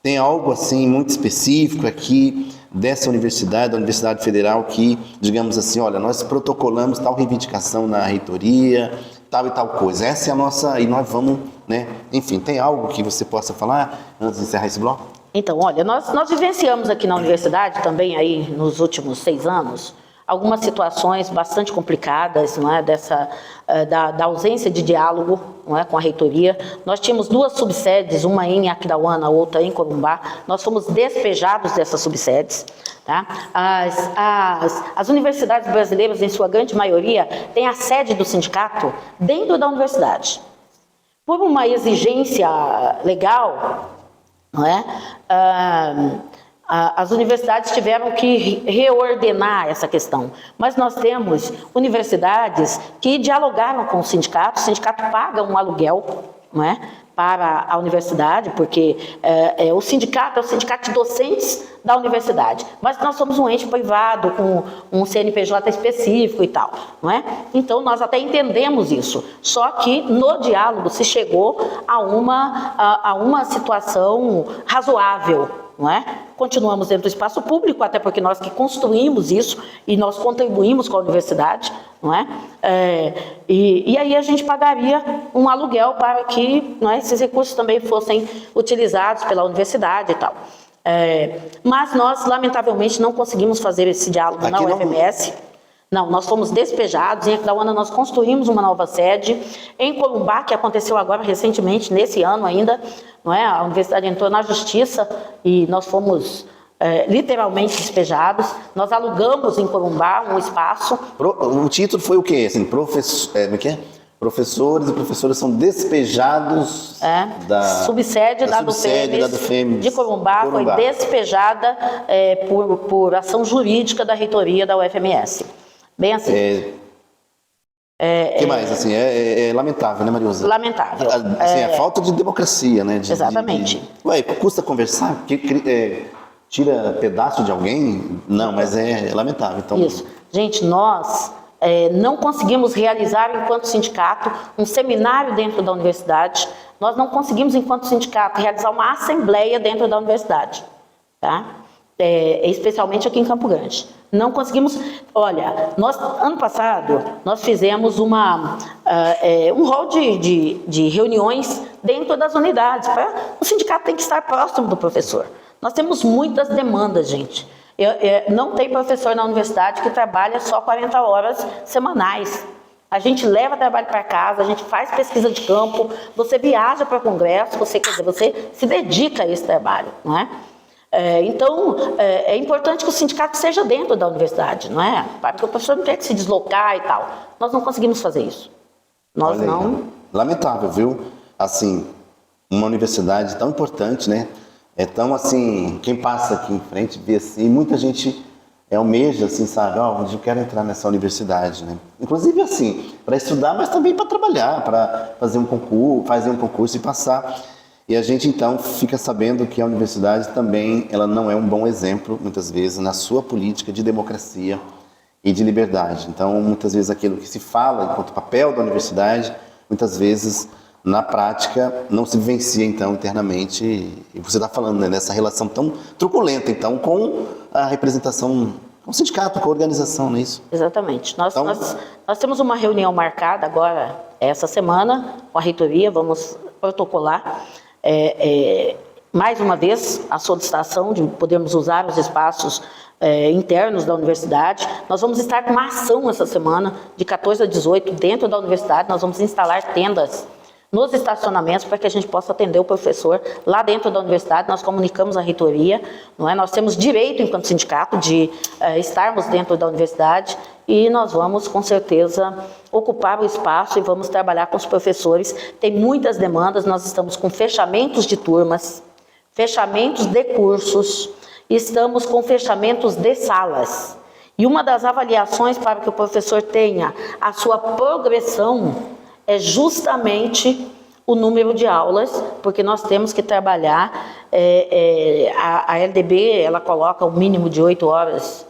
tem algo assim muito específico aqui dessa universidade, da Universidade Federal, que, digamos assim, olha, nós protocolamos tal reivindicação na reitoria, tal e tal coisa, essa é a nossa, e nós vamos, né, enfim, tem algo que você possa falar antes de encerrar esse bloco? Então, olha, nós vivenciamos aqui na universidade também aí nos últimos 6 anos algumas situações bastante complicadas, não é, da ausência de diálogo, não é, com a reitoria. Nós tínhamos 2 subsedes, uma em Aquidauana, outra em Corumbá. Nós fomos despejados dessas subsedes. Tá? As universidades brasileiras, em sua grande maioria, têm a sede do sindicato dentro da universidade. Por uma exigência legal, não é? As universidades tiveram que reordenar essa questão. Mas nós temos universidades que dialogaram com o sindicato paga um aluguel, não é, para a universidade, porque o sindicato é o sindicato de docentes da universidade, mas nós somos um ente privado com um CNPJ específico e tal, não é? Então nós até entendemos isso, só que no diálogo se chegou a uma situação razoável, não é? Continuamos dentro do espaço público, até porque nós que construímos isso e nós contribuímos com a universidade, não é? E aí a gente pagaria um aluguel para que, não é, esses recursos também fossem utilizados pela universidade e tal. Mas nós, lamentavelmente, não conseguimos fazer esse diálogo na UFMS. Não, nós fomos despejados. Em Aquidauana nós construímos uma nova sede. Em Corumbá, que aconteceu agora recentemente, nesse ano ainda, não é? A universidade entrou na justiça e nós fomos literalmente despejados. Nós alugamos em Corumbá um espaço. O título foi o quê? Assim, professores e professoras são despejados da subsede da DUFEMES de Corumbá. Foi despejada por ação jurídica da reitoria da UFMS. Bem assim. Que mais? Assim, é lamentável, né, Mariusa? Lamentável. Assim, a falta de democracia, né? Exatamente. Ué, custa conversar? Tira pedaço de alguém? Não, mas é lamentável. Então... Isso. Gente, nós não conseguimos realizar, enquanto sindicato, um seminário dentro da universidade. Nós não conseguimos, enquanto sindicato, realizar uma assembleia dentro da universidade. Tá? Especialmente aqui em Campo Grande. Não conseguimos. Olha, ano passado, nós fizemos um rol de reuniões dentro das unidades. O sindicato tem que estar próximo do professor. Nós temos muitas demandas, gente. Não tem professor na universidade que trabalha só 40 horas semanais. A gente leva trabalho para casa, a gente faz pesquisa de campo, você viaja para congresso, você se dedica a esse trabalho, não é? Então, é importante que o sindicato seja dentro da universidade, não é? Para que o professor não tenha que se deslocar e tal. Nós não conseguimos fazer isso. Nós não... Lamentável, viu? Assim, uma universidade tão importante, né? É tão assim, quem passa aqui em frente vê assim, muita gente almeja, assim, sabe? Eu quero entrar nessa universidade, né? Inclusive, assim, para estudar, mas também para trabalhar, para fazer um concurso e passar. E a gente, então, fica sabendo que a universidade também, ela não é um bom exemplo, muitas vezes, na sua política de democracia e de liberdade. Então, muitas vezes, aquilo que se fala enquanto papel da universidade, muitas vezes, na prática, não se vivencia, então, internamente. E você está falando, né, nessa relação tão truculenta, então, com a representação, com o sindicato, com a organização, não é isso? Exatamente. Nós temos uma reunião marcada agora, essa semana, com a reitoria, vamos protocolar. Mais uma vez, a solicitação de podermos usar os espaços internos da universidade. Nós vamos estar com uma ação essa semana, de 14 a 18, dentro da universidade. Nós vamos instalar tendas nos estacionamentos para que a gente possa atender o professor lá dentro da universidade. Nós comunicamos à reitoria, não é? Nós temos direito, enquanto sindicato, de estarmos dentro da universidade e nós vamos, com certeza, ocupar o espaço e vamos trabalhar com os professores. Tem muitas demandas, nós estamos com fechamentos de turmas, fechamentos de cursos, estamos com fechamentos de salas. E uma das avaliações para que o professor tenha a sua progressão é justamente o número de aulas, porque nós temos que trabalhar, a LDB, ela coloca o mínimo de 8 horas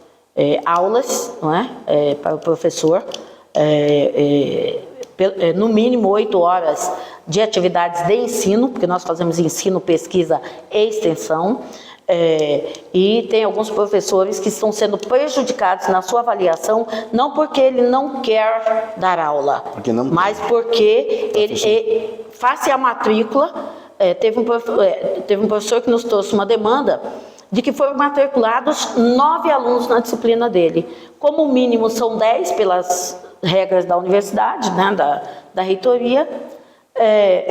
aulas, não é? Para o professor, no mínimo 8 horas de atividades de ensino, porque nós fazemos ensino, pesquisa e extensão, e tem alguns professores que estão sendo prejudicados na sua avaliação, não porque ele não quer dar aula, mas porque ele, face à matrícula, teve um professor que nos trouxe uma demanda de que foram matriculados 9 alunos na disciplina dele. Como o mínimo são 10 pelas regras da universidade, né, da reitoria,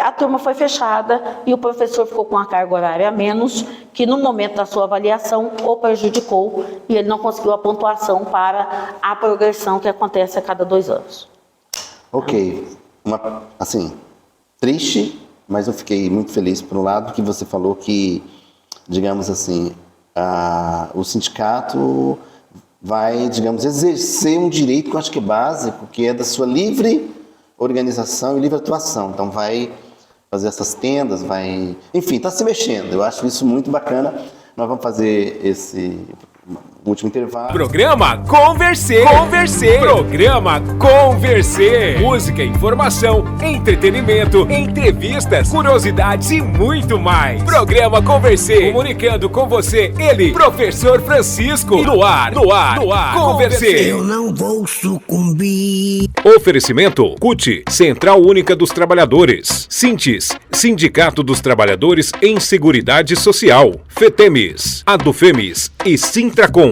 a turma foi fechada e o professor ficou com uma carga horária a menos, que no momento da sua avaliação o prejudicou e ele não conseguiu a pontuação para a progressão que acontece a cada 2 anos. Ok, assim, triste, mas eu fiquei muito feliz por um lado que você falou que, digamos assim, o sindicato vai, digamos, exercer um direito que eu acho que é básico, que é da sua livre organização e livre atuação. Então vai fazer essas tendas, vai... Enfim, está se mexendo. Eu acho isso muito bacana. Nós vamos fazer esse último intervalo. Programa Conversê. Programa Conversê. Música, informação, entretenimento, entrevistas, curiosidades e muito mais. Programa Conversê. Comunicando com você, ele, Professor Francisco. No ar. Conversê. Eu não vou sucumbir. Oferecimento CUT, Central Única dos Trabalhadores. Sintes, Sindicato dos Trabalhadores em Seguridade Social. FETEMES, ADUFEMES e Sintracom.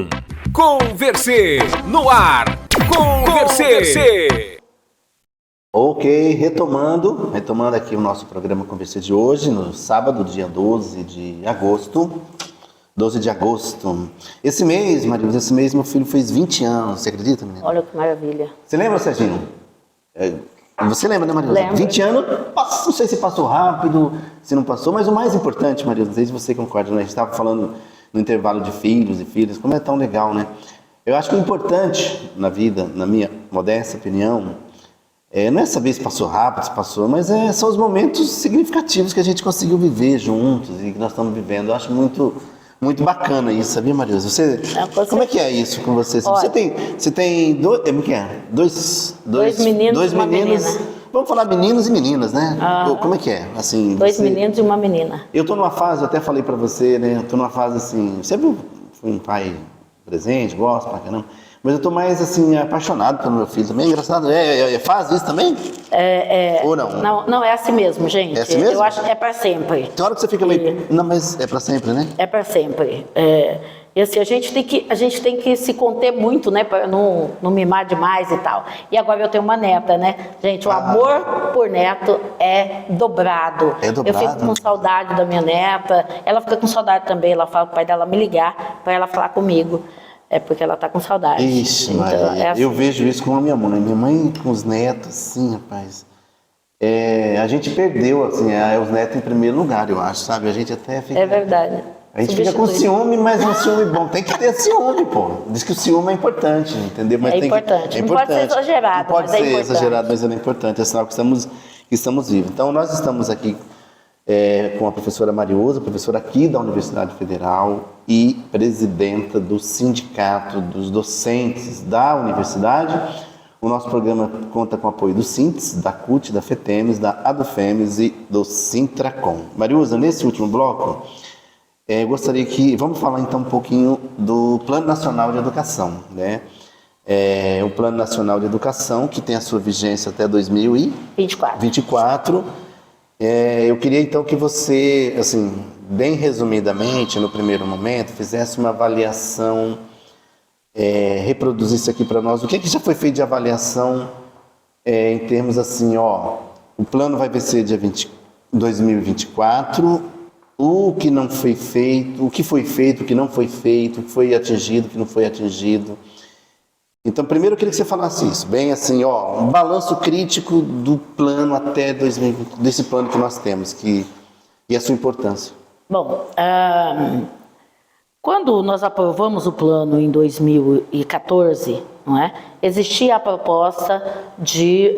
Conversê, no ar. Conversê. Ok, retomando aqui o nosso programa Conversê de hoje, no sábado, dia 12 de agosto. 12 de agosto. Esse mês, Mariluz, meu filho fez 20 anos, você acredita, menina? Olha que maravilha. Você lembra, Serginho? Você lembra, né, Mariluz? Lembro. 20 anos, não sei se passou rápido, se não passou, mas o mais importante, Mariluz, não sei se você concorda, né? A gente estava falando no intervalo de filhos e filhas, como é tão legal, né? Eu acho que o importante na vida, na minha modesta opinião, não é saber se passou rápido, se passou, mas são os momentos significativos que a gente conseguiu viver juntos e que nós estamos vivendo. Eu acho muito bacana isso, sabia, Mariluz? Como é que é isso com você? Olha, você tem dois meninos e uma menina. Vamos falar meninos e meninas, né? Como é que é? Assim, 2 meninos e uma menina. Eu tô numa fase, eu até falei pra você, né? Eu tô numa fase assim, sempre fui um pai presente, gosto pra caramba, mas eu tô mais assim, apaixonado pelo meu filho também. Engraçado, faz isso também? Ou não? Não, é assim mesmo, gente. É assim mesmo? Eu acho que é pra sempre. Tem hora que você fica meio... Não, mas é pra sempre, né? É pra sempre. E assim, a gente tem que se conter muito, né, para não mimar demais e tal. E agora eu tenho uma neta, né? Gente, o amor por neto é dobrado. É dobrado? Eu fico com saudade da minha neta, ela fica com saudade também, ela fala pro pai dela me ligar para ela falar comigo. É porque ela tá com saudade. Ixi, então, Maria, assim. Eu vejo isso com a minha mãe. Minha mãe com os netos, assim, rapaz. A gente perdeu, assim, os netos em primeiro lugar, eu acho, sabe? A gente até fica... É verdade. A gente fica com ciúme, mas um ciúme bom. Tem que ter ciúme, pô. Diz que o ciúme é importante, entendeu? Mas importante. Não pode ser exagerado, Não pode mas ser importante. exagerado, mas é importante. É sinal que estamos vivos. Então, nós estamos aqui com a professora Mariusa, professora aqui da Universidade Federal e presidenta do Sindicato dos Docentes da Universidade. O nosso programa conta com o apoio do SINTES, da CUT, da FETEMES, da ADUFEMES e do Sintracom. Mariusa, nesse último bloco, gostaria que... Vamos falar então um pouquinho do Plano Nacional de Educação, né? O Plano Nacional de Educação, que tem a sua vigência até 2024. Eu queria então que você, assim, bem resumidamente, no primeiro momento, fizesse uma avaliação, reproduzisse aqui para nós o que já foi feito de avaliação em termos assim, o plano vai vencer dia 2024, o que não foi feito, o que foi feito, o que não foi feito, o que foi atingido, o que não foi atingido. Então, primeiro eu queria que você falasse isso, bem assim, um balanço crítico do plano até 2020, desse plano que nós temos, e a sua importância. Bom, quando nós aprovamos o plano em 2014, não é? Existia a proposta de,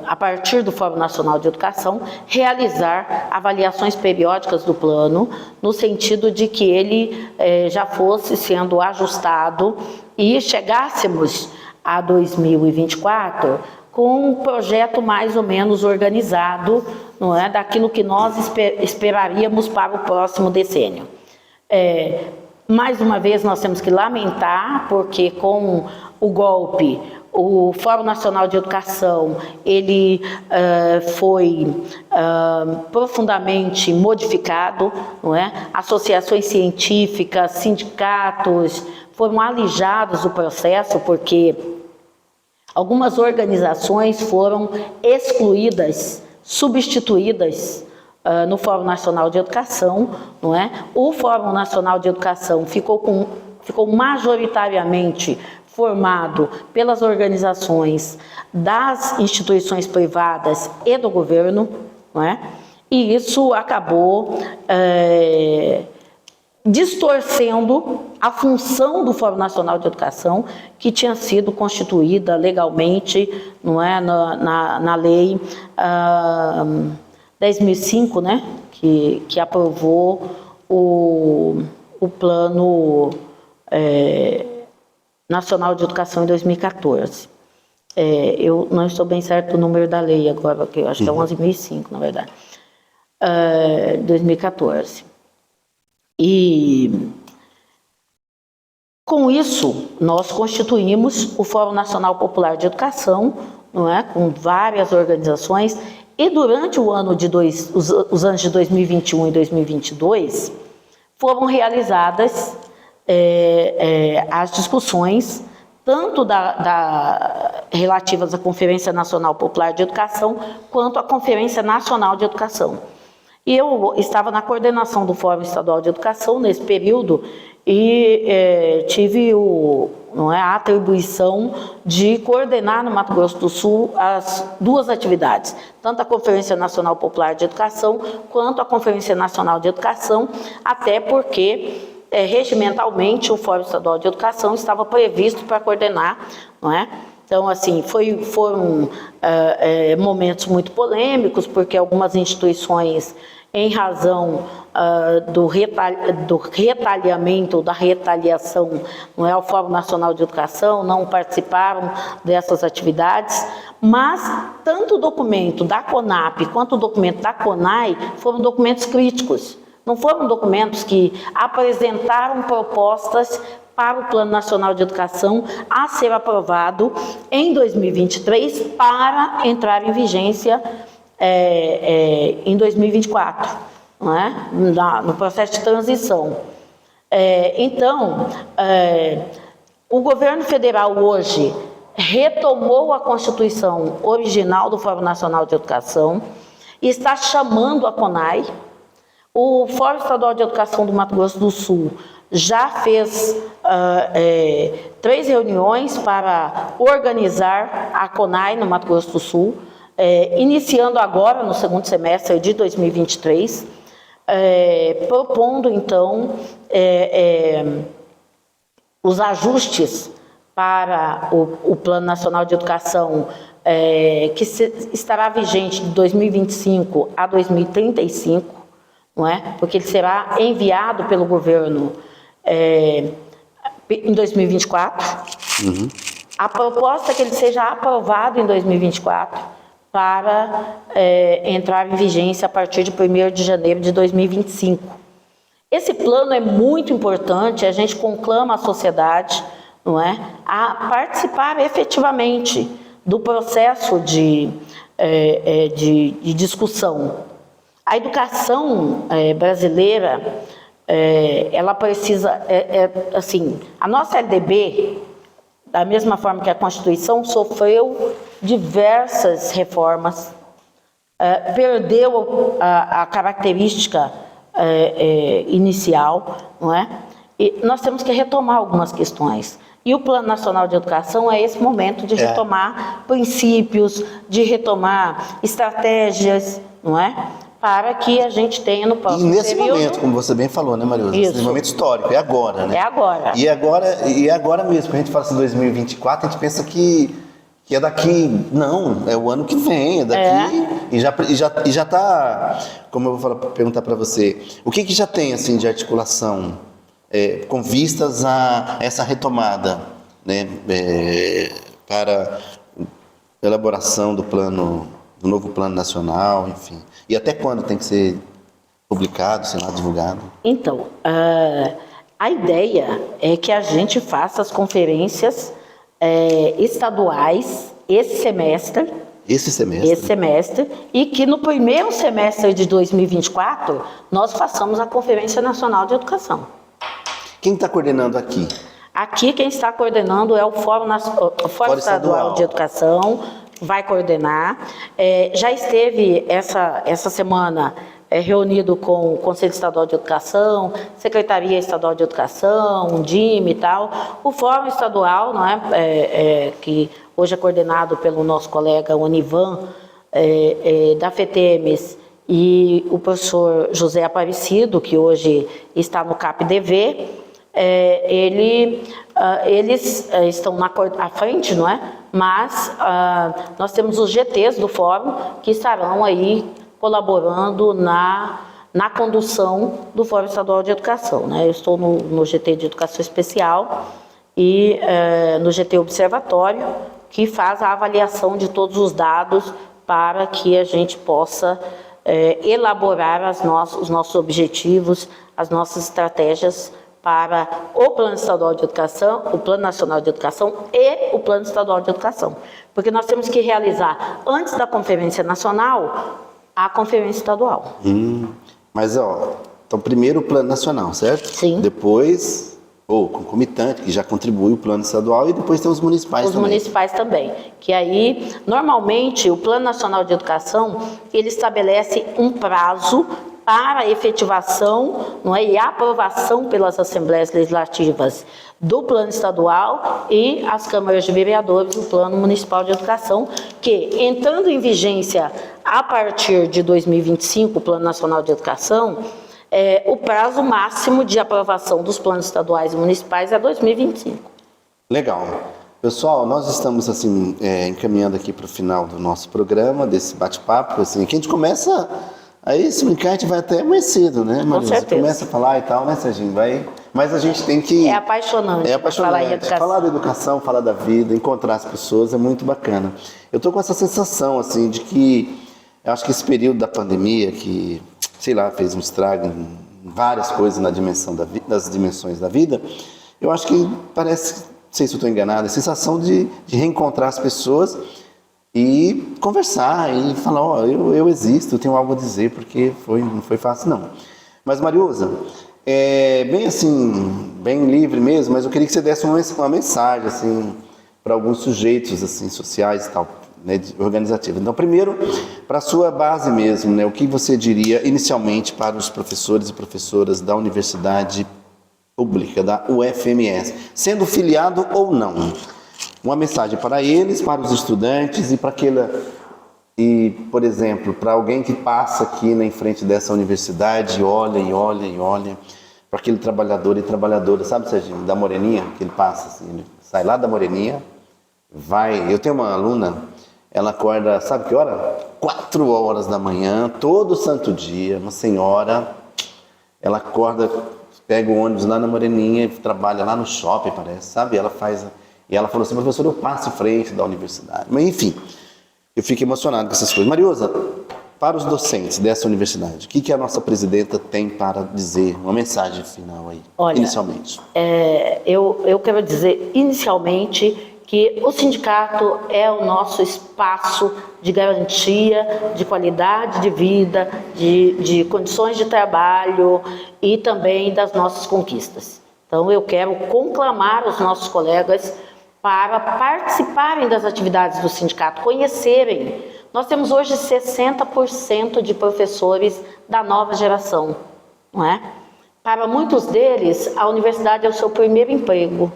a partir do Fórum Nacional de Educação, realizar avaliações periódicas do plano, no sentido de que ele já fosse sendo ajustado e chegássemos a 2024 com um projeto mais ou menos organizado, não é? Daquilo que nós esperaríamos para o próximo decênio. Mais uma vez nós temos que lamentar, porque com o golpe O Fórum Nacional de Educação, ele foi profundamente modificado, não é? Associações científicas, sindicatos foram alijados do processo, porque algumas organizações foram excluídas, substituídas no Fórum Nacional de Educação, não é? O Fórum Nacional de Educação ficou majoritariamente formado pelas organizações das instituições privadas e do governo, não é? E isso acabou distorcendo a função do Fórum Nacional de Educação, que tinha sido constituída legalmente, não é, na lei 10.005, né, que aprovou o Plano Nacional de Educação em 2014. Eu não estou bem certo o número da lei agora, porque eu acho que é 11.005, na verdade. 2014. E com isso, nós constituímos o Fórum Nacional Popular de Educação, não é? Com várias organizações, e durante o ano os anos de 2021 e 2022, foram realizadas as discussões, tanto relativas à Conferência Nacional Popular de Educação, quanto à Conferência Nacional de Educação. E eu estava na coordenação do Fórum Estadual de Educação nesse período e tive a atribuição de coordenar no Mato Grosso do Sul as duas atividades, tanto a Conferência Nacional Popular de Educação quanto a Conferência Nacional de Educação, até porque regimentalmente o Fórum Estadual de Educação estava previsto para coordenar, não é? Então, assim, foram momentos muito polêmicos, porque algumas instituições, em razão do retalhamento, da retaliação, não é, ao Fórum Nacional de Educação, não participaram dessas atividades, mas tanto o documento da CONAP quanto o documento da CONAI foram documentos críticos, não foram documentos que apresentaram propostas para o Plano Nacional de Educação a ser aprovado em 2023 para entrar em vigência em 2024, não é? No processo de transição. Então, o governo federal hoje retomou a Constituição original do Fórum Nacional de Educação e está chamando a CONAI. O Fórum Estadual de Educação do Mato Grosso do Sul já fez 3 reuniões para organizar a CONAI no Mato Grosso do Sul, iniciando agora no segundo semestre de 2023, propondo então os ajustes para o Plano Nacional de Educação, que estará vigente de 2025 a 2035, não é? Porque ele será enviado pelo governo em 2024. Uhum. A proposta é que ele seja aprovado em 2024 para entrar em vigência a partir de 1º de janeiro de 2025. Esse plano é muito importante, a gente conclama a sociedade, não é, a participar efetivamente do processo de discussão. A educação brasileira, ela precisa, assim, a nossa LDB, da mesma forma que a Constituição, sofreu diversas reformas, perdeu a característica inicial, não é? E nós temos que retomar algumas questões. E o Plano Nacional de Educação é esse momento de retomar princípios, de retomar estratégias, não é? Para que a gente tenha no próximo período... E nesse momento, como você bem falou, né, Mariusa? Esse momento histórico, é agora, né? É agora. E é agora mesmo. Quando a gente fala assim 2024, a gente pensa que é daqui... Não, é o ano que vem, é daqui... E já está... Como eu vou perguntar para você, o que já tem, assim, de articulação com vistas a essa retomada, né? Para a elaboração do novo plano nacional, enfim. E até quando tem que ser publicado, sei lá, divulgado? Então, a ideia é que a gente faça as conferências estaduais esse semestre, e que no primeiro semestre de 2024 nós façamos a Conferência Nacional de Educação. Quem está coordenando aqui? Aqui quem está coordenando é o Fórum Estadual de Educação, vai coordenar. Já esteve essa semana reunido com o Conselho Estadual de Educação, Secretaria Estadual de Educação, DIME e tal. O Fórum Estadual, não é, que hoje é coordenado pelo nosso colega Onivan, da FETEMES, e o professor José Aparecido, que hoje está no CAPDV, eles estão à frente, não é? Mas nós temos os GTs do Fórum que estarão aí colaborando na condução do Fórum Estadual de Educação, né? Eu estou no GT de Educação Especial e no GT Observatório, que faz a avaliação de todos os dados para que a gente possa elaborar os nossos objetivos, as nossas estratégias para o Plano Estadual de Educação, o Plano Nacional de Educação e o Plano Estadual de Educação. Porque nós temos que realizar, antes da Conferência Nacional, a Conferência Estadual. Mas, então primeiro o Plano Nacional, certo? Sim. Depois, concomitante, que já contribui o Plano Estadual, e depois tem os municipais também. Os municipais também. Que aí, normalmente, o Plano Nacional de Educação, ele estabelece um prazo para a efetivação, não é, e aprovação pelas Assembleias Legislativas do Plano Estadual e as câmaras de vereadores do Plano Municipal de Educação, que, entrando em vigência a partir de 2025, o Plano Nacional de Educação, o prazo máximo de aprovação dos planos estaduais e municipais é 2025. Legal. Pessoal, nós estamos assim encaminhando aqui para o final do nosso programa, desse bate-papo, assim, que a gente começa... Aí, se brincar, a gente vai até mais cedo, né, Maria? Com certeza. Começa a falar e tal, né, Serginho? Mas a gente tem que... É apaixonante. Falar em educação. Falar da educação, falar da vida, encontrar as pessoas é muito bacana. Eu tô com essa sensação, assim, de que... Eu acho que esse período da pandemia, que, sei lá, fez um estrago em várias coisas nas dimensões da vida, eu acho que parece, não sei se eu estou enganado, a sensação de reencontrar as pessoas... E conversar, e falar, eu existo, eu tenho algo a dizer, porque não foi fácil, não. Mas, Mariusa, bem assim, bem livre mesmo, mas eu queria que você desse uma mensagem, assim, para alguns sujeitos, assim, sociais e tal, né, organizativos. Então, primeiro, para a sua base mesmo, né, o que você diria, inicialmente, para os professores e professoras da Universidade Pública, da UFMS, sendo filiado ou não? Uma mensagem para eles, para os estudantes e para por exemplo, para alguém que passa aqui em frente dessa universidade, olha para aquele trabalhador e trabalhadora, sabe, Serginho, da Moreninha, que ele passa assim, ele sai lá da Moreninha, eu tenho uma aluna, ela acorda, sabe que hora? 4 horas da manhã, todo santo dia, uma senhora, ela acorda, pega o ônibus lá na Moreninha e trabalha lá no shopping, parece, sabe, e ela falou assim, professor, eu passo em frente da universidade. Mas, enfim, eu fico emocionado com essas coisas. Mariusa, para os docentes dessa universidade, o que a nossa presidenta tem para dizer? Uma mensagem final aí, olha, inicialmente. Eu quero dizer, inicialmente, que o sindicato é o nosso espaço de garantia, de qualidade de vida, de condições de trabalho e também das nossas conquistas. Então, eu quero conclamar os nossos colegas para participarem das atividades do sindicato, conhecerem. Nós temos hoje 60% de professores da nova geração, não é? Para muitos deles, a universidade é o seu primeiro emprego.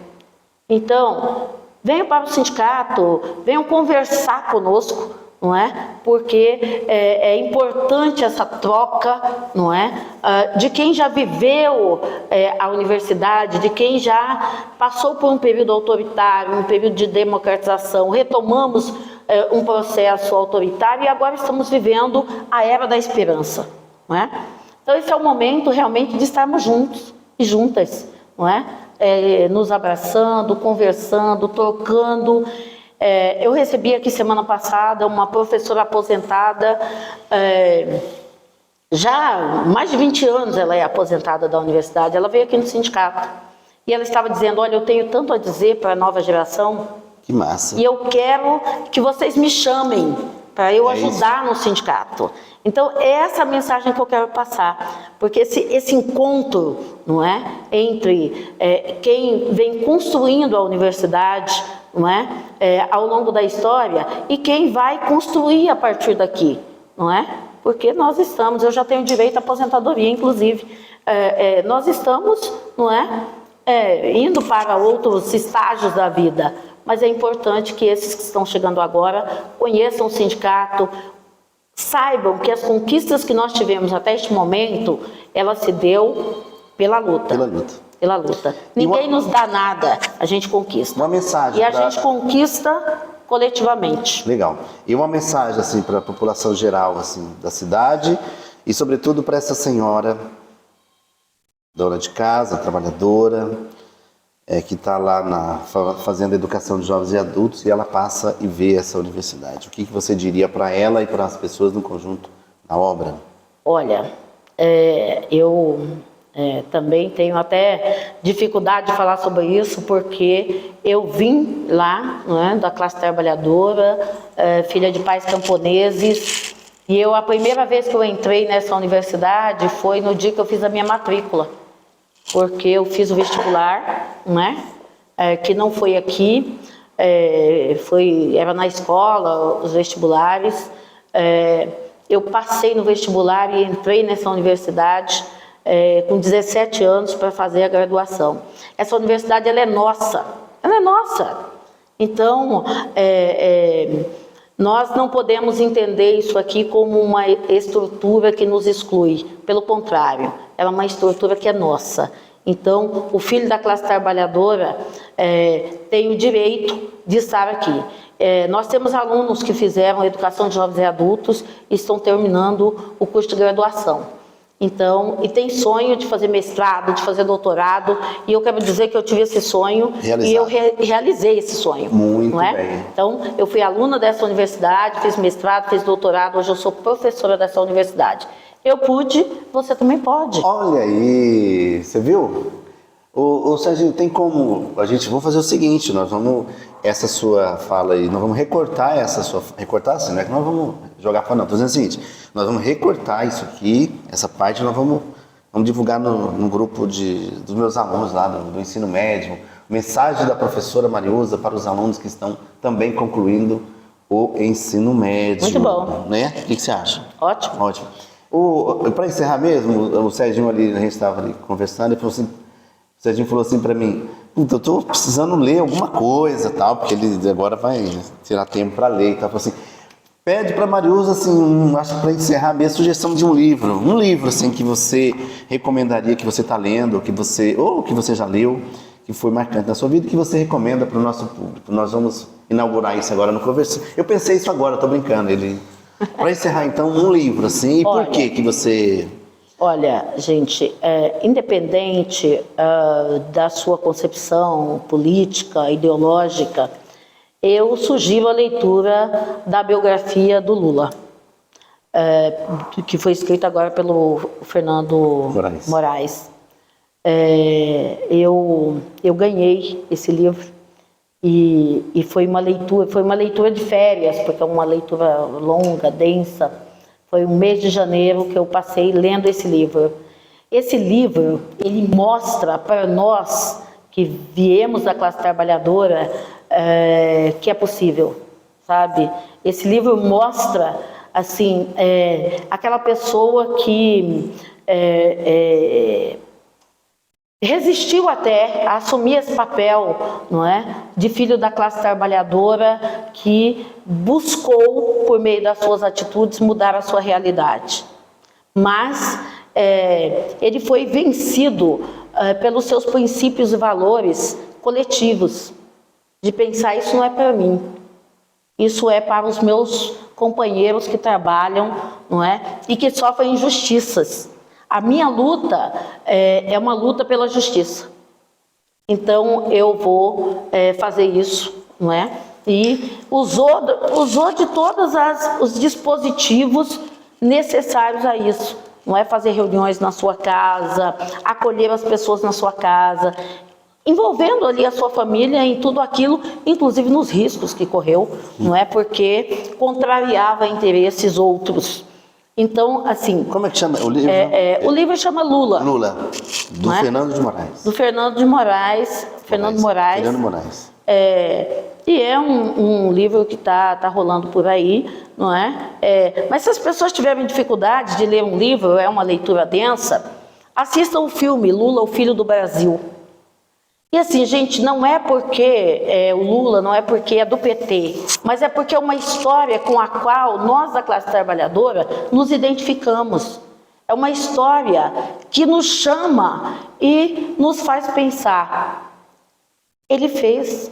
Então, venham para o sindicato, venham conversar conosco, não é? Porque é importante essa troca, não é? De quem já viveu a universidade, de quem já passou por um período autoritário, um período de democratização, retomamos um processo autoritário e agora estamos vivendo a era da esperança, não é? Então esse é o momento realmente de estarmos juntos e juntas, não é? Nos abraçando, conversando, trocando. Eu recebi aqui semana passada uma professora aposentada, já há mais de 20 anos ela é aposentada da universidade, ela veio aqui no sindicato e ela estava dizendo, olha, eu tenho tanto a dizer para a nova geração, Que massa. E eu quero que vocês me chamem para eu ajudar no sindicato. Então, é essa mensagem que eu quero passar, porque esse encontro, não é, entre quem vem construindo a universidade, não é, ao longo da história, e quem vai construir a partir daqui, não é? Porque nós estamos, eu já tenho direito à aposentadoria, inclusive, nós estamos, não é, indo para outros estágios da vida, mas é importante que esses que estão chegando agora conheçam o sindicato, saibam que as conquistas que nós tivemos até este momento, ela se deu pela luta. Pela luta. Pela luta. Ninguém nos dá nada, a gente conquista. Uma mensagem. E a gente conquista coletivamente. Legal. E uma mensagem assim para a população geral assim da cidade e sobretudo para essa senhora, dona de casa, trabalhadora, que está lá fazendo educação de jovens e adultos, e ela passa e vê essa universidade. O que você diria para ela e para as pessoas no conjunto na obra? Olha, eu também tenho até dificuldade de falar sobre isso, porque eu vim lá, não é, da classe trabalhadora, filha de pais camponeses, e a primeira vez que eu entrei nessa universidade foi no dia que eu fiz a minha matrícula. Porque eu fiz o vestibular, né? Que não foi aqui, era na escola, os vestibulares. Eu passei no vestibular e entrei nessa universidade com 17 anos para fazer a graduação. Essa universidade, ela é nossa. Então, nós não podemos entender isso aqui como uma estrutura que nos exclui. Pelo contrário, ela é uma estrutura que é nossa. Então, o filho da classe trabalhadora tem o direito de estar aqui. Nós temos alunos que fizeram educação de jovens e adultos e estão terminando o curso de graduação. Então, e tem sonho de fazer mestrado, de fazer doutorado, e eu quero dizer que eu tive esse sonho e eu realizei esse sonho. Muito não é? bem. Então, eu fui aluna dessa universidade, fiz mestrado, fiz doutorado, hoje eu sou professora dessa universidade. Eu pude, você também pode. Olha aí, você viu? Ô Serginho, tem como, vamos fazer o seguinte, nós vamos, essa sua fala aí, nós vamos recortar essa sua, recortar assim, não é que nós vamos jogar fora não, estou dizendo o seguinte, nós vamos recortar isso aqui, essa parte nós vamos divulgar no grupo dos meus alunos lá do ensino médio, mensagem da professora Mariusa para os alunos que estão também concluindo o ensino médio. Muito bom. Né? O que você acha? Ótimo. Ótimo. Para encerrar mesmo, o Serginho ali, a gente estava ali conversando, ele falou assim, o Serginho falou assim para mim, puta, eu tô precisando ler alguma coisa, tal, porque ele agora vai tirar tempo para ler e tal. Falou assim, pede para Mariusa, assim, acho que para encerrar mesmo, sugestão de um livro assim que você recomendaria, que você está lendo, ou que você já leu, que foi marcante na sua vida, que você recomenda para o nosso público. Nós vamos inaugurar isso agora no Conversa. Eu pensei isso agora, tô brincando, para encerrar então um livro assim, e por que você... Olha, gente, independente da sua concepção política, ideológica, eu sugiro a leitura da biografia do Lula, que foi escrita agora pelo Fernando Moraes. Eu ganhei esse livro e foi uma leitura de férias, porque é uma leitura longa, densa. Foi um mês de janeiro que eu passei lendo esse livro. Esse livro, ele mostra para nós que viemos da classe trabalhadora que é possível, sabe? Esse livro mostra, assim, aquela pessoa que resistiu até a assumir esse papel, não é? De filho da classe trabalhadora que buscou, por meio das suas atitudes, mudar a sua realidade. Mas ele foi vencido pelos seus princípios e valores coletivos, de pensar, isso não é para mim, isso é para os meus companheiros que trabalham, não é? E que sofrem injustiças. A minha luta é uma luta pela justiça. Então, eu vou fazer isso, não é? E usou de todos os dispositivos necessários a isso. Não é fazer reuniões na sua casa, acolher as pessoas na sua casa. envolvendo ali a sua família em tudo aquilo, inclusive nos riscos que correu, não é? Porque contrariava interesses outros. Então, assim... Como é que chama o livro? O livro chama Lula. Lula, do Fernando de Moraes. Do Fernando de Moraes. Fernando Moraes. E é um livro que tá rolando por aí, não é? Mas se as pessoas tiverem dificuldade de ler um livro, é uma leitura densa, assistam o filme Lula, o Filho do Brasil. E assim, gente, não é porque o Lula, não é porque é do PT, mas é porque é uma história com a qual nós da classe trabalhadora nos identificamos. É uma história que nos chama e nos faz pensar. Ele fez,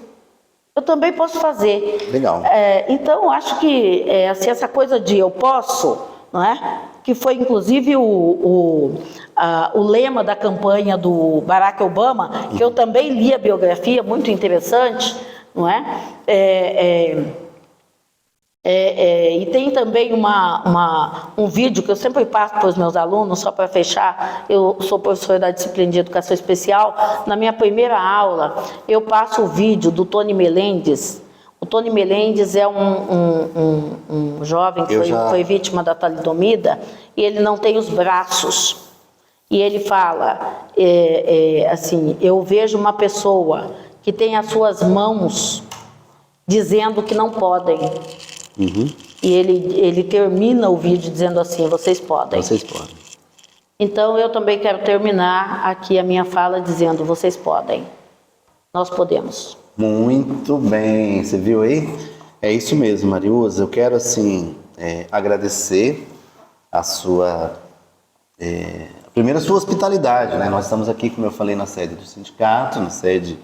eu também posso fazer. Legal. Então, acho que assim, essa coisa de eu posso, não é? Que foi inclusive o lema da campanha do Barack Obama, que eu também li a biografia, muito interessante, não é? E tem também um vídeo que eu sempre passo para os meus alunos, só para fechar. Eu sou professora da disciplina de educação especial. Na minha primeira aula, eu passo o vídeo do Tony Melendes. O Tony Melendes é um jovem que foi vítima da talidomida e ele não tem os braços. E ele fala, assim, eu vejo uma pessoa que tem as suas mãos dizendo que não podem. Uhum. E ele termina o vídeo dizendo assim, vocês podem. Vocês podem. Então eu também quero terminar aqui a minha fala dizendo, vocês podem. Nós podemos. Muito bem, você viu aí? É isso mesmo, Mariusa. Eu quero, assim, agradecer a sua... primeiro, a sua hospitalidade, né? Nós estamos aqui, como eu falei, na sede do sindicato, na sede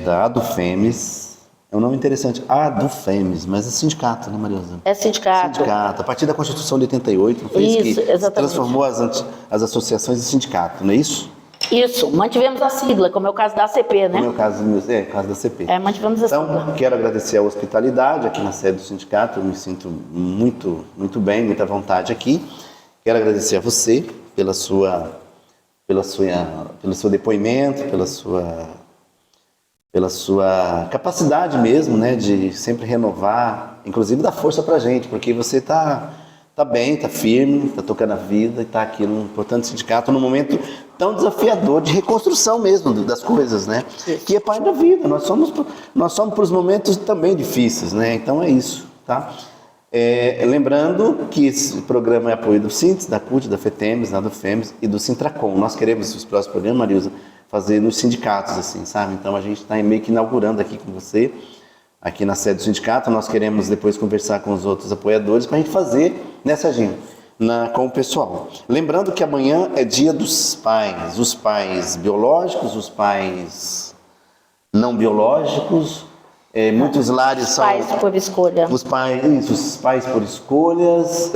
da ADUFEMES. É um nome interessante, ADUFEMES, mas é sindicato, né, Mariusa? É sindicato. Sindicato. A partir da Constituição de 88, não foi isso que exatamente. Transformou as associações em sindicato, não é isso? Isso, mantivemos a sigla, como é o caso da ACP, né? Como é o caso da CP. Mantivemos a sigla. Então, quero agradecer a hospitalidade aqui na sede do sindicato, eu me sinto muito, muito bem, muita vontade aqui. Quero agradecer a você pelo seu depoimento, pela sua capacidade mesmo, né, de sempre renovar, inclusive dar força pra gente, porque você tá bem, tá firme, tá tocando a vida e tá aqui num importante sindicato num momento tão desafiador de reconstrução mesmo das coisas, né? Isso. Que é parte da vida. Nós somos para os momentos também difíceis, né? Então é isso, tá? Lembrando que esse programa é apoio do SINTES, da CUT, da FETEMES, da ADUFEMES e do Sintracom. Nós queremos os próximos programas, Mariusa, fazer nos sindicatos, assim, sabe? Então a gente está meio que inaugurando aqui com você, aqui na sede do sindicato. Nós queremos depois conversar com os outros apoiadores para a gente fazer nessa agenda, com o pessoal. Lembrando que amanhã é dia dos pais, os pais biológicos, os pais não biológicos. Muitos lares são... Pais por escolha. Os pais por escolhas,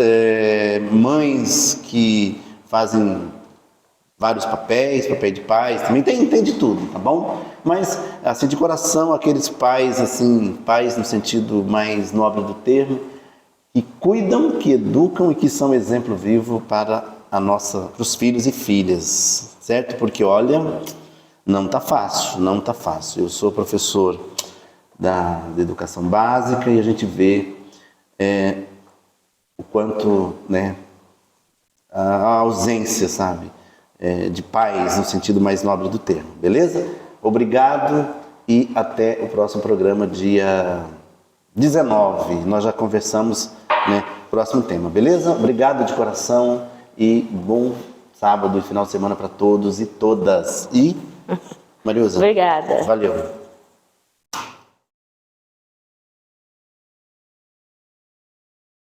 mães que fazem vários papéis de pais, também tem de tudo, tá bom? Mas, assim, de coração, aqueles pais, assim, pais no sentido mais nobre do termo, que cuidam, que educam e que são exemplo vivo para os filhos e filhas, certo? Porque, olha, não tá fácil. Eu sou professor da educação básica e a gente vê o quanto, né, a ausência, sabe, de pais no sentido mais nobre do termo, beleza? Obrigado e até o próximo programa, dia 19. Nós já conversamos, né, próximo tema, beleza? Obrigado de coração e bom sábado e final de semana para todos e todas. E, Mariusa, obrigada. Valeu.